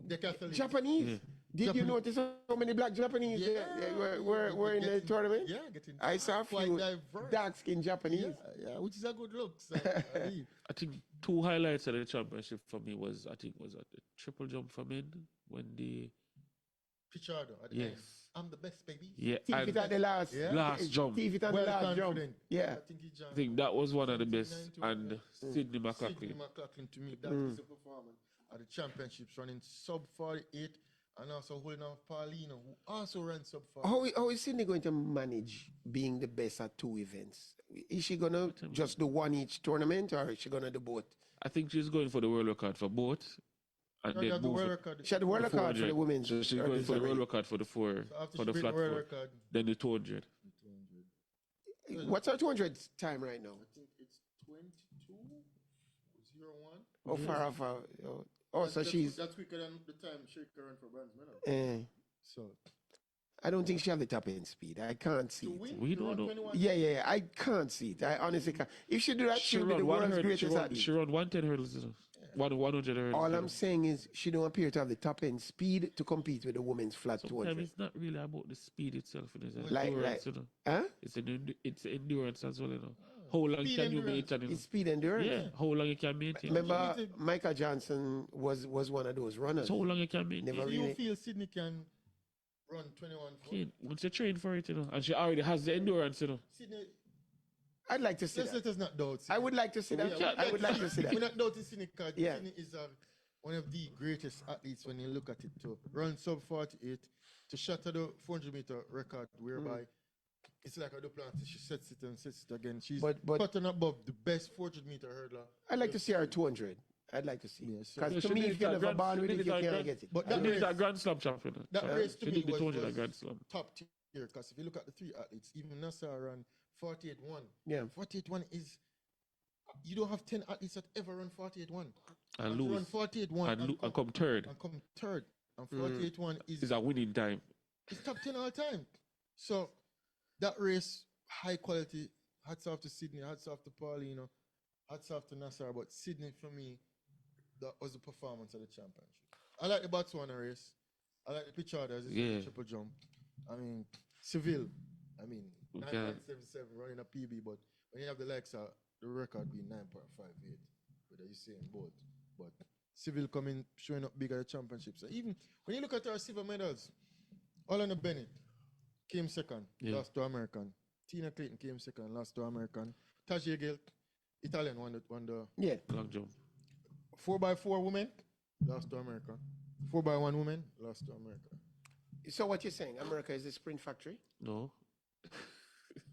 The Catholic. Japanese. Did you Japanese. notice how many black Japanese were in the tournament? Yeah, getting I saw a quite few diverse. dark-skinned Japanese. Yeah, which is a good look. So, I mean, I think 2 highlights of the championship for me was at the triple jump for men when the Pichardo at the yes end. I'm the best, baby. yeah Thief and it at the last. Yeah. last jump. Thief it at the Well last jump. confident. Yeah. I think he I jumped. think that was one of the best 1991, and yeah. Sydney Sidney McLaughlin. McLaughlin to me, that is the performance at the championships, running sub 48 and also holding off Paulino, who also ran sub 48. How is Sydney going to manage being the best at 2 events? Is she going to just do 1 each tournament or is she going to do both? I think she's going for the world record for both and She then had the move world it. record. She had the world record for 400. the women's. So she's going for the world record for the So after for she the beat flat world 4, record, then the 200. 200. What's her 200 time right now? I think it's 22:01. How far off? Oh, so she's. That's quicker than the time she ran for bronze medal. So I don't think she has the top end speed. I can't see to it. win, We you don't run know. 21. Yeah. I can't see it. I honestly can't. If she do that, She she'll be run the one world's hurdle. greatest athlete. She run 110 hurdles. Yeah, 100 hurdles. All I'm saying is she don't appear to have the top end speed to compete with the women's flat Sometimes 200. it's not really about the speed itself. It's Like- endurance, you know. Huh? It's endurance as well, you know. How long Speed can you endurance. maintain? You know? It's speed endurance. Yeah, how long you can maintain? Remember, Michael Johnson was one of those runners. So how long you can maintain? Never Do you really. feel Sydney can run 21 Okay, once you train for it, you know, and she already has the endurance, you know. Sydney, I'd like to see let's that. let us not doubt Sydney. I would like to see that. Yeah, I would like to see We're that. not doubting Sydney because Yeah. Sydney is one of the greatest athletes when you look at it, to run sub 48, to shatter the 400-meter record, whereby it's like a Duplantis. She sets it and sets it again. She's But- cutting above the best 400-meter hurdler. I'd like to see her 200. I'd like to see. Yes, sir. Because Yeah, to she me, did if you it at never Grand- born she with did it, it you at can't Grand- get it. But She that did race, it at Grand Slam champion. that race to She me did the 200 at Grand was Slam. top tier, because if you look at the three athletes, even Nassar ran 48-1. Yeah. 48-1 is, you don't have 10 athletes that ever run 48-1. And to run lose. 48-1 And come third. and come third. And 48-1 It's a winning time. it's top 10 all time. So that race, high quality. Hats off to Sydney, hats off to Paulino, hats off to Nassar. But Sydney, for me, that was the performance of the championship. I like the Botswana race. I like the Pichard as Yeah. triple jump. I mean, Seville. I mean, Okay. 9.77 running a PB, but when you have the likes of the record being 9.58 with the Usain Bolt. But Seville coming, showing up big at the championship. So even when you look at our silver medals, Orlando Bennett came second, Yeah. lost to American. Tina Clayton came second, lost to American. Tajia Gilt, Italian, won the Yeah. Long jump. 4x4 women, lost to America. 4x1 women, lost to America. So what you're saying, America is a sprint factory? No.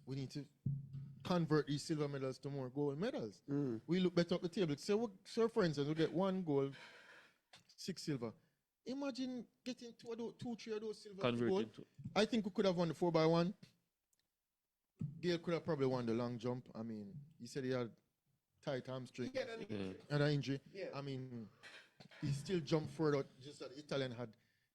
We need to convert these silver medals to more gold medals. Mm. We look better up the table. So for instance, we get 1 gold, 6 silver. Imagine getting two, three of those silver to gold. Converted to. I think we could have won the 4x1. Gail could have probably won the long jump. I mean, he said he had tight hamstring Yeah. and an injury. Yeah. I mean, he still jumped further. Just that the Italian had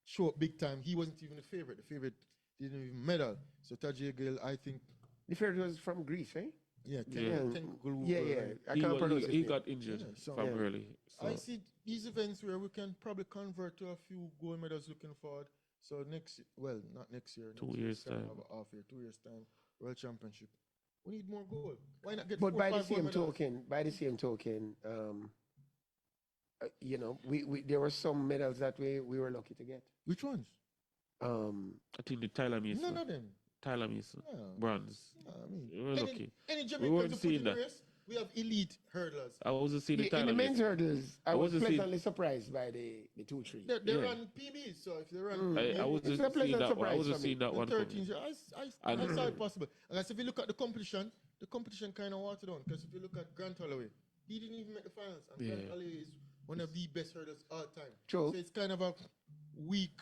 show up big time. He wasn't even the favorite. The favorite didn't even medal. So Tajia Gill, I think, The favorite was from Greece, right? yeah, Yeah. 10 gold. Yeah. I can't pronounce He it. got injured Yeah, so- from Yeah. early. So. I see these events where we can probably convert to a few gold medals looking forward. So not next year. 2 next years' year, time. have a half year, 2 years time, World Championship. We need more gold. Why not get But 4 by or the 5 gold same medals? token, you know, there were some medals that we were lucky to get. Which ones? I think the Tyler Mason. None of them. Tyler Mason. Yeah. Bronze. I mean, We were lucky. any We Jamaicans weren't who put seeing in the that. race, we have elite hurdlers. I wasn't seeing the In Tyler the men's Mason. hurdles, I I was wasn't seeing- pleasantly surprised by the 2-3. They Yeah. run PBs, so if they run Mm. I PBs, wasn't It's a pleasant seeing that one. I surprise wasn't for seeing me. that one. 13, I And- saw it possible. And as if you look at the competition kind of watered down. Because if you look at Grant Holloway, he didn't even make the finals. And Grant Yeah. Holloway is one of the best hurdlers all time. True. So it's kind of a weak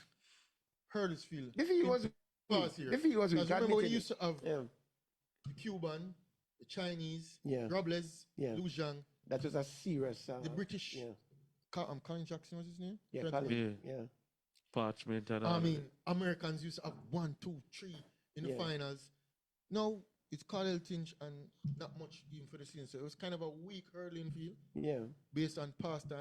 hurdles field. The field was Past here. the field was Because remember, we admitted used it. to have Yeah, the Cuban, the Chinese, Yeah. Robles, Yeah. Lou Zhang, that was a serious. the British. Yeah, Colin Jackson was his name? yeah, Trent- Khaleel. Yeah. Yeah. Parchment and all. I mean, Americans used to have 1, 2, 3 in the Yeah. finals. Now it's Khaleel Tinch and not much even for the season. So it was kind of a weak hurling field Yeah. based on past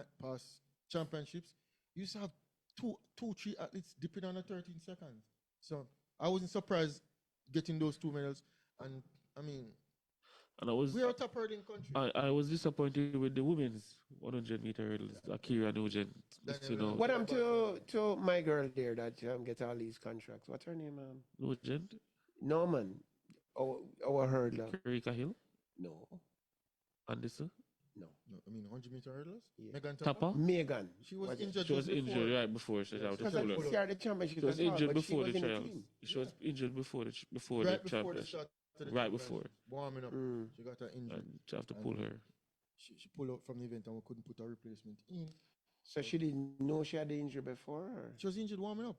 championships. You used to have two, 3 athletes dipping under 13 seconds. So I wasn't surprised getting those 2 medals. And I mean, And I was we are a top hurling country. I was disappointed with the women's 100-meter hurdles. Akira Nugent. You know, What happened to my girl there that get all these contracts? What's her name? Nugent, Norman. Our hurdler. Erika Hill, No. Anderson, No, I mean 100-meter hurdlers. Yeah. Megan Tapa. Megan. She was Was it? injured. She was just injured before. right before she had to Because pull I her. see her at the championship. She was as well, injured but she before was the in trials. team. She was injured before the Right the before the championship. start. of the Right championship, before. warming up, Mm. she got her injury. And she have to pull her. She pulled out from the event and we couldn't put her replacement in. So she didn't know she had the injury before, or She was injured warming up.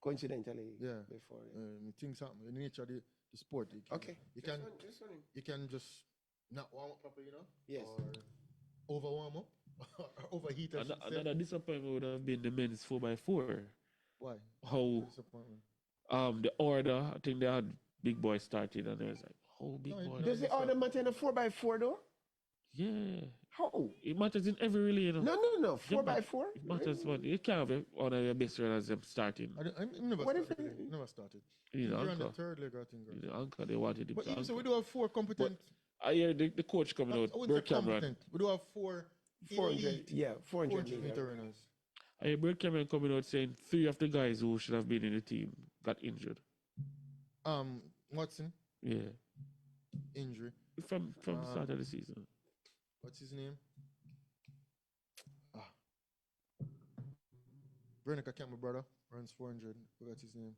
coincidentally? Yeah. Before. Yeah. Things happen. The nature of the sport. Okay. You can Just one. you can just not warm up properly, you know? Yes. Or over warm up. Or overheat. I should say. Another disappointment would have been the men's 4x4. Why? How Disappointment. the order, I think they had Big Boy started and there was like, how Big No, Boy? it- Does the order matter in a 4x4 though? Yeah. How? It matters in every relay, you know. No. 4x4? It matters, but you can't have one of your best runners them starting. I never What started. if Never started. You know, You're on the anchor. third leg, I think. You know, anchor, they wanted him But to even anchor. so, we do have 4 competent. I hear the coach coming out, I wouldn't say Bert Cameron. competent. We do have 4 400? elite Yeah, 400 meter meter. runners. I hear Bert Cameron coming out saying 3 of the guys who should have been in the team got injured. Watson, Yeah. injury. From the start of the season. What's his name? Brenica Campbell brother runs 400. Forgot his name.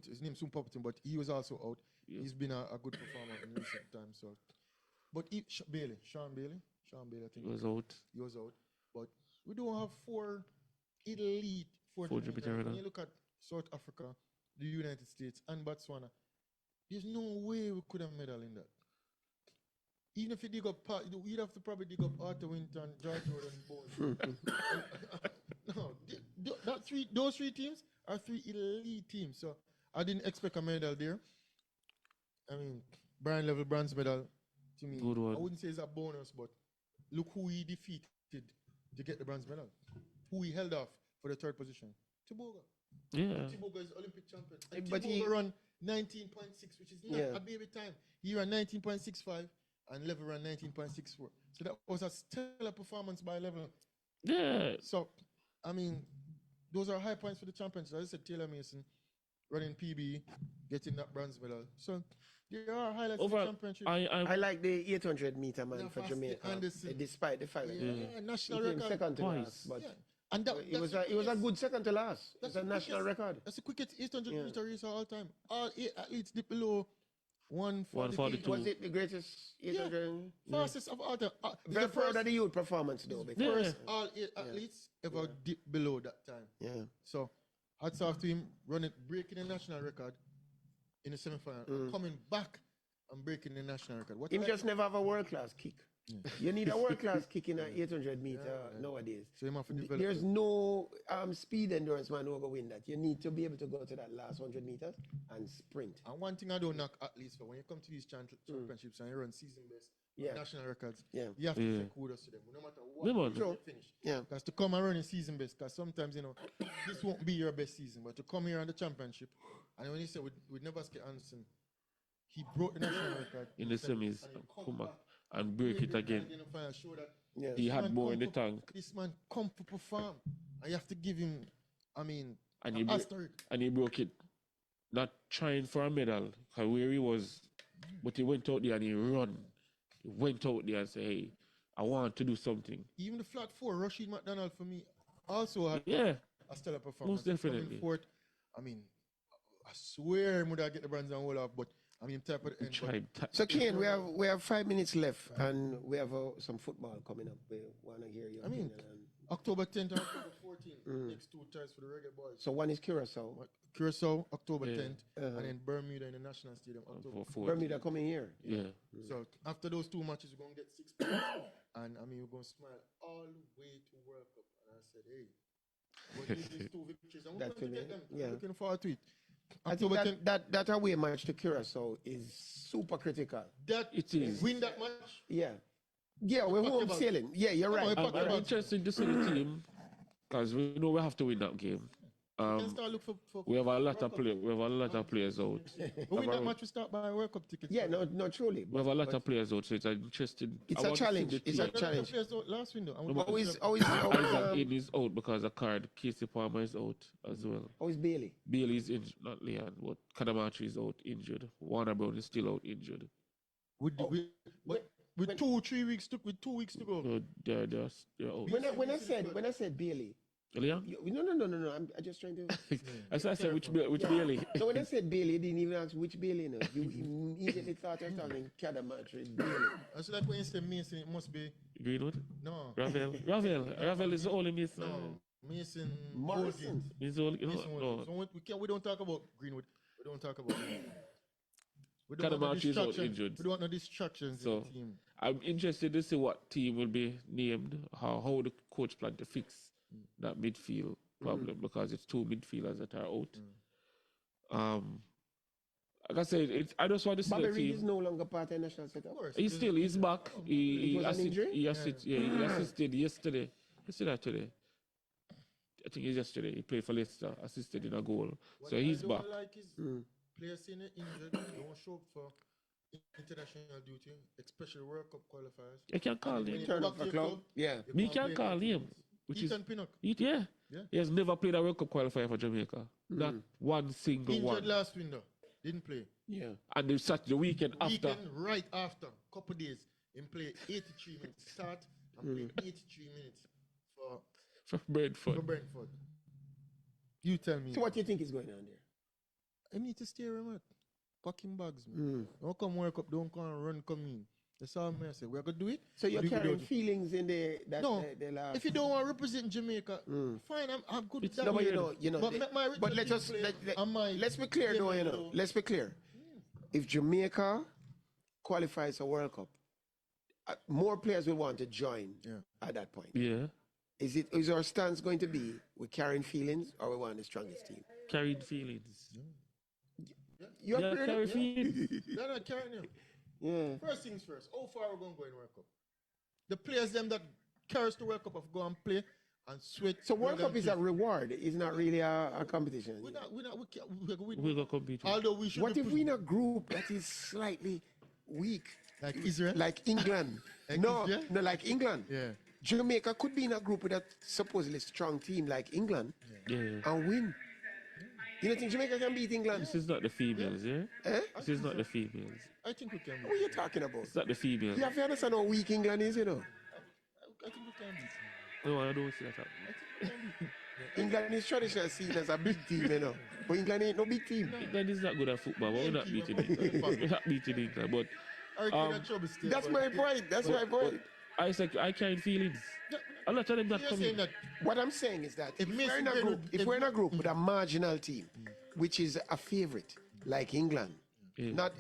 His name soon popped in, but he was also out. Yeah. He's been a good performer in recent times. So, but Sean Bailey, I think He was out. He was out. But we don't have 4 elite 400 meter When runner. you look at South Africa, the United States, and Botswana, there's no way we could have medal in that. Even if you dig up, you'd have to probably dig up Arthur Winton, George Jordan, Bones. No, those 3 teams are 3 elite teams. So I didn't expect a medal there. I mean, Brian Level bronze medal to me. Good one. I wouldn't say it's a bonus, but look who he defeated to get the bronze medal. Who he held off for the 3rd position. Tiboga. Yeah. Tiboga is Olympic champion. And But Tiboga he run 19.6, which is not a baby time. He ran 19.65 and Level ran 19.64. So that was a stellar performance by Level. Yeah. So, I mean, those are high points for the championship. As I said, Taylor Mason running PB, getting that bronze medal. So there are highlights of the championship. I like the 800 meter man for Jamaica, Anderson. despite the fact that national he came record. second to last. But And it was a good second to last. It's a national record. That's the quickest 800 meter race of all time. All 8 athletes dip below 142. Was it the greatest 800? Fastest of all time. Very proud of the youth performance though. First all 8 athletes ever dip below that time. Yeah. So hats off to him breaking the national record in the semi-final, coming back and breaking the national record. Him just never have a world-class kick. You need a world-class kick in an 800 meter nowadays. So you have to develop There's no speed endurance man who will win that. You need to be able to go to that last 100 meters and sprint. And one thing I don't knock athletes for, when you come to these championships and you run season best, national records, you have to take kudos to them. No matter what you finish. Because to come and run a season best, because sometimes, this won't be your best season, but to come here on the championship, and when you say with Nevaske Anderson, he broke the national record in the semis and come back and break it again. Show that he had more in the tank. This man come to perform. And you have to give him, and he broke it, not trying for a medal, because where he was, but he went out there and he run. He went out there and said, hey, I want to do something. Even the flat 4, Rashid McDonald for me, also had a stellar performance. Most definitely. Fourth, I swear he would have get the bronze and all off, but type of the end. So Kane, we have 5 minutes left, and we have some football coming up. We want to hear your opinion. October 10th and October 14th, next 2 ties for the Reggae Boys. So one is Curacao. October 10th, and then Bermuda in the National Stadium, October 4th. Bermuda coming here. Yeah. So after those 2 matches, we're going to get 6 points, and we're going to smile all the way to World Cup. And I said, hey, we'll need these 2 victories, and we're going to get them. I'm looking forward to it. I think that away match to Curacao is super critical. It is. Win that match? Yeah. Yeah, we're home sailing. Yeah, you're right. I'm interested to see the team, because we know we have to win that game. We have a lot of players out. We win that match, we start by World Cup tickets. Yeah, no, truly. We have a lot of players out, so it's interesting. It's a challenge. It's a challenge. Last window. Aiden is out because a card. Casey Palmer is out as well. Always Bailey. Bailey is injured, not Leon, but Kadamachi is out injured. Warner Brown is still out injured. With 2 weeks to go. So they're out. When I said Bailey. Leon? No. I'm just trying to. I said which Bailey? So when I said Bailey, you didn't even ask which Bailey. No, you immediately thought I was talking Kadamachi. Bailey. I said like when you say Mason, it must be Greenwood. No. Ravel is the only Mason. No. Mason. Morrison. He's the only. No. So we don't talk about Greenwood. We don't talk about. Kadamachi is out injured. We don't want no distractions in the team. I'm interested to see what team will be named, how the coach plan to fix that midfield problem, because it's 2 midfielders that are out. like I said, I just want to see Bobby the Reed is team. no longer part of the national setup. He's back. He It was an injury? he assisted yesterday. Yesterday, today. I think it's yesterday. He played for Leicester, assisted in a goal. What So he's I back. don't like is players saying they're injured, don't show up for international duty, especially World Cup qualifiers. You can call him. Turn up for club. Yeah. Me can call him. Which is Pinnock. yeah. He has never played a World Cup qualifier for Jamaica. Not one single Injured one. last window. Didn't play. Yeah. And the weekend after. Right after. Couple days. He played 83 minutes start and played 83 minutes for Brentford. You tell me. So what do you think is going on there? I need to steer him out. Packing bags, man. Don't come work up, don't come and run, come in. That's all I say. We're going to do it. So you're carrying feelings in the last... If you don't want to represent Jamaica, fine, I'm good with that. No, but you know. But let's be clear, though, you know. Let's be clear. If Jamaica qualifies for World Cup, more players will want to join at that point. Yeah. Is our stance going to be we're carrying feelings or we want the strongest team? Carrying feelings. You're carrying feelings. They're not carrying them. Yeah. First things first, how far are we going to go in World Cup? The players them that carries the World Cup have go and play and sweat. So World Cup is a reward. It's not really a competition. We're going to compete. Although we should. What if we're in a group that is slightly weak? Like Israel? Like England. No, like England. Yeah. Jamaica could be in a group with a supposedly strong team like England and win. You don't think Jamaica can beat England? This is not the females, yeah? This is not the females. I think we can beat. What are you talking about? It's not the females. You have to understand how weak England is, you know. I think we can beat. No, I don't see that happening. England is traditionally seen as a big team, you know. But England ain't no big team. England is not good at football, but we're not beating England. We're not beating England, but... That's my point. That's my point. I carry feelings. I'm not telling them that coming. What I'm saying is that if we're in a group with a marginal team, which is a favorite, like England,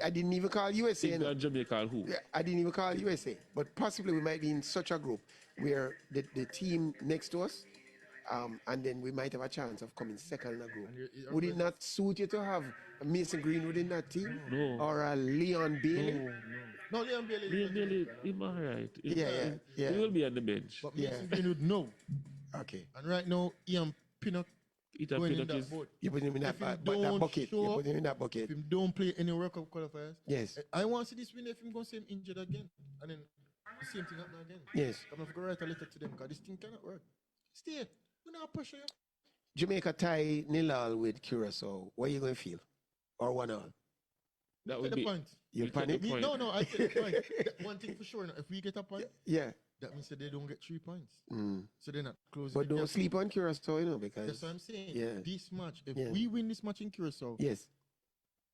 I didn't even call USA. England, Jamaica, who? I didn't even call USA, but possibly we might be in such a group where the team next to us, and then we might have a chance of coming second in a group. Would it not suit you to have a Mason Greenwood in that team? No. Or a Leon Bailey? No, Leon Bailey. Leon Bailey, he's all right. Yeah. He will be on the bench. But Mason Greenwood, no. Okay. And right now, Ian Pinnock going in that boat. You put him in that bucket. You put him in that bucket. If him don't play any World Cup qualifiers, yes. I want to see this win if him going to say him injured again. And then the same thing happen again. Yes. I'm going to write a letter to them because this thing cannot work. Stay. We're not pressure you. Jamaica tie 0-0 with Curacao. What are you going to feel? Or 1-0? That would be... Point. You panic? No, I take the point. One thing for sure, if we get a point, that means that they don't get 3 points. So they're not closing. But don't sleep on Curacao, you know, because... That's what I'm saying. Yeah. This match, if we win this match in Curacao, yes,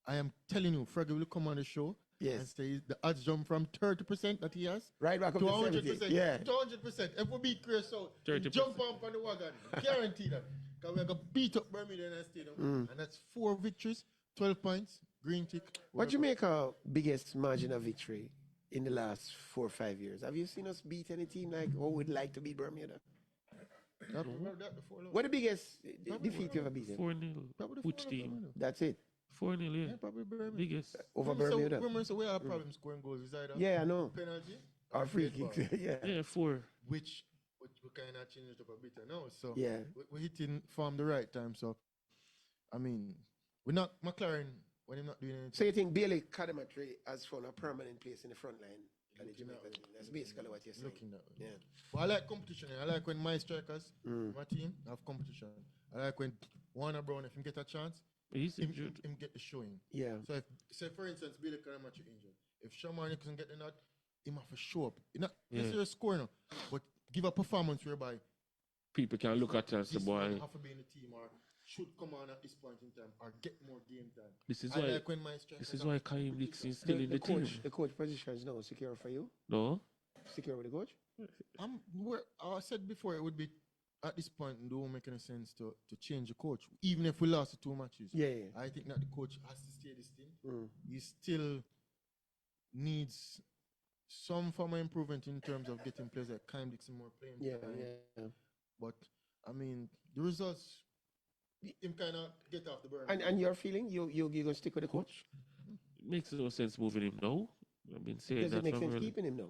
I am telling you, Fraggy will come on the show and say the odds jump from 30% that he has right back up to 100%. Yeah. To 100%. If we beat Curacao, jump on the wagon. Guarantee that. Because we're going to beat up Birmingham Stadium. And that's 4 victories, 12 points. Green tick. What Jamaica biggest margin of victory in the last 4 or 5 years? Have you seen us beat any team like who would like to beat Bermuda? What the biggest defeat you ever beaten? 4-0. Which team? That's it. 4-0, yeah. Probably Bermuda. Biggest. Over Bermuda. So we have problems scoring goals. Is either I know. penalty or free kicks. Yeah, 4. Which we kind of changed up a bit now. So yeah, we're hitting from the right time. So I mean, we're not McLaren. When I'm not doing anything. So you think Bailey Cadamatry has found a permanent place in the front line? That's basically what you're saying. Looking that way. Yeah. But I like competition. I like when my strikers, my team, have competition. I like when Warner Brown, if he get a chance, him get the showing. Yeah. So if, say for instance, Bailey Cadamatry injured. If Shamani doesn't get the nod, him have to show up. Not necessarily score now, but give a performance whereby people can look at us, the boy. Have to be in the team or should come on at this point in time or get more game time. This is why Kaim Dixon is still in the team. The coach position is now secure for you? No. Secure with the coach? I said before it would be at this point it don't make any sense to change the coach. Even if we lost the 2 matches. Yeah. I think that the coach has to stay this thing. He still needs some form of improvement in terms of getting players like Kaim Dixon more playing time. Yeah. But I mean the results him kind of get off the burn. And your feeling? You gonna stick with the coach? makes no sense moving him now. I've been saying Does that it make from sense early. keeping him now?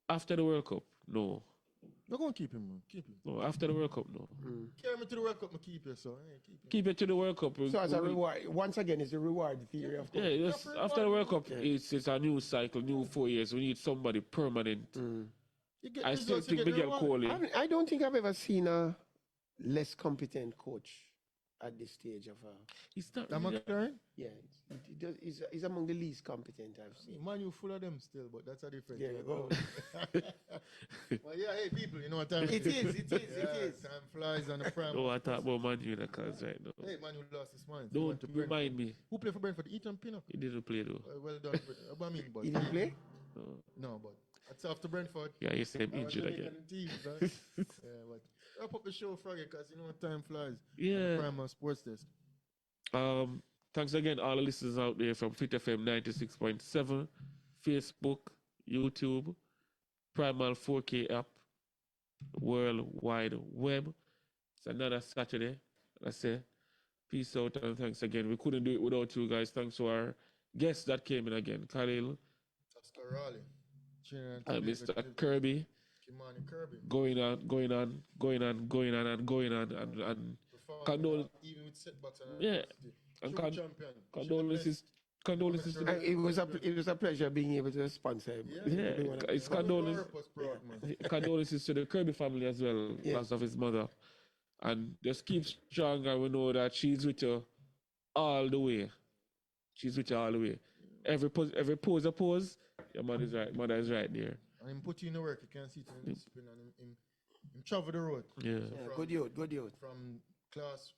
After the World Cup, no. We're going to keep him, man. Keep him. No, after the World Cup, no. Carry me to the World Cup, I keep you, so keep him. Keep it to the World Cup. So as a reward, once again, it's a reward theory of course. Yeah, just after the World Cup, it's a new cycle, new 4 years. We need somebody permanent. I still think Miguel Cole. I don't think I've ever seen a less competent coach at this stage of He's not. yeah, he's among the least competent I've seen. Man, you full of them still, but that's a different. Yeah, go. Well, yeah, hey, people, you know what time It is. Time flies on the prime. No, I talk about Man U in the cause right now. Hey, man, who lost his mind. Don't remind me. Who played for Brentford? Ethan Pinnock. He didn't play though. Well done. What I mean, but He didn't play? no, but that's after Brentford. Yeah, he said injured again. Team, right? Yeah, but wrap up the show, Froggy, because you know time flies. Yeah. Prime Sports Desk. Thanks again, all the listeners out there from Fit FM 96.7, Facebook, YouTube, Primal 4K app, World Wide Web. It's another Saturday. I say, peace out and thanks again. We couldn't do it without you guys. Thanks to our guests that came in again, Khaleel, Asgarali, Mr. Kirby. Kimani, Kirby. Going on and condol. Even with setbacks and Yeah. And condolences. Condolences to It was a pleasure being able to sponsor him. yeah, it's condolences to the Kirby family as well, loss of his mother. And just keep strong, and we know that she's with you all the way. She's with you all the way. Every pose, your mother is right there. And him put you in the work, you can see it in discipline, and him travel the road. Yeah. So Good youth. From classic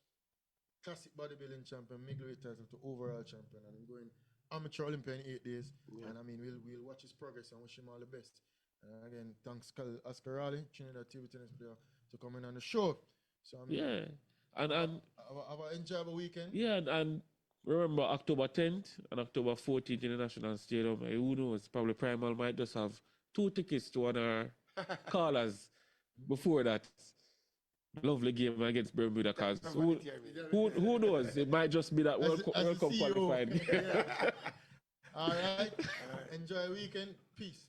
bodybuilding champion, middleweight title to overall champion, and him going amateur Olympia in 8 days. Yeah. And I mean, we'll watch his progress and wish him all the best. And again, thanks Asgarali, Trinidad TV tennis player, to come in on the show. So I mean, Yeah. And have an enjoyable weekend. yeah, and remember October 10th and October 14th in the National Stadium. Who knows? Probably Primal might just have 2 tickets to one of our callers before that lovely game against Bermuda. Cause who knows? It might just be that World Cup qualified. All right. Enjoy the weekend. Peace.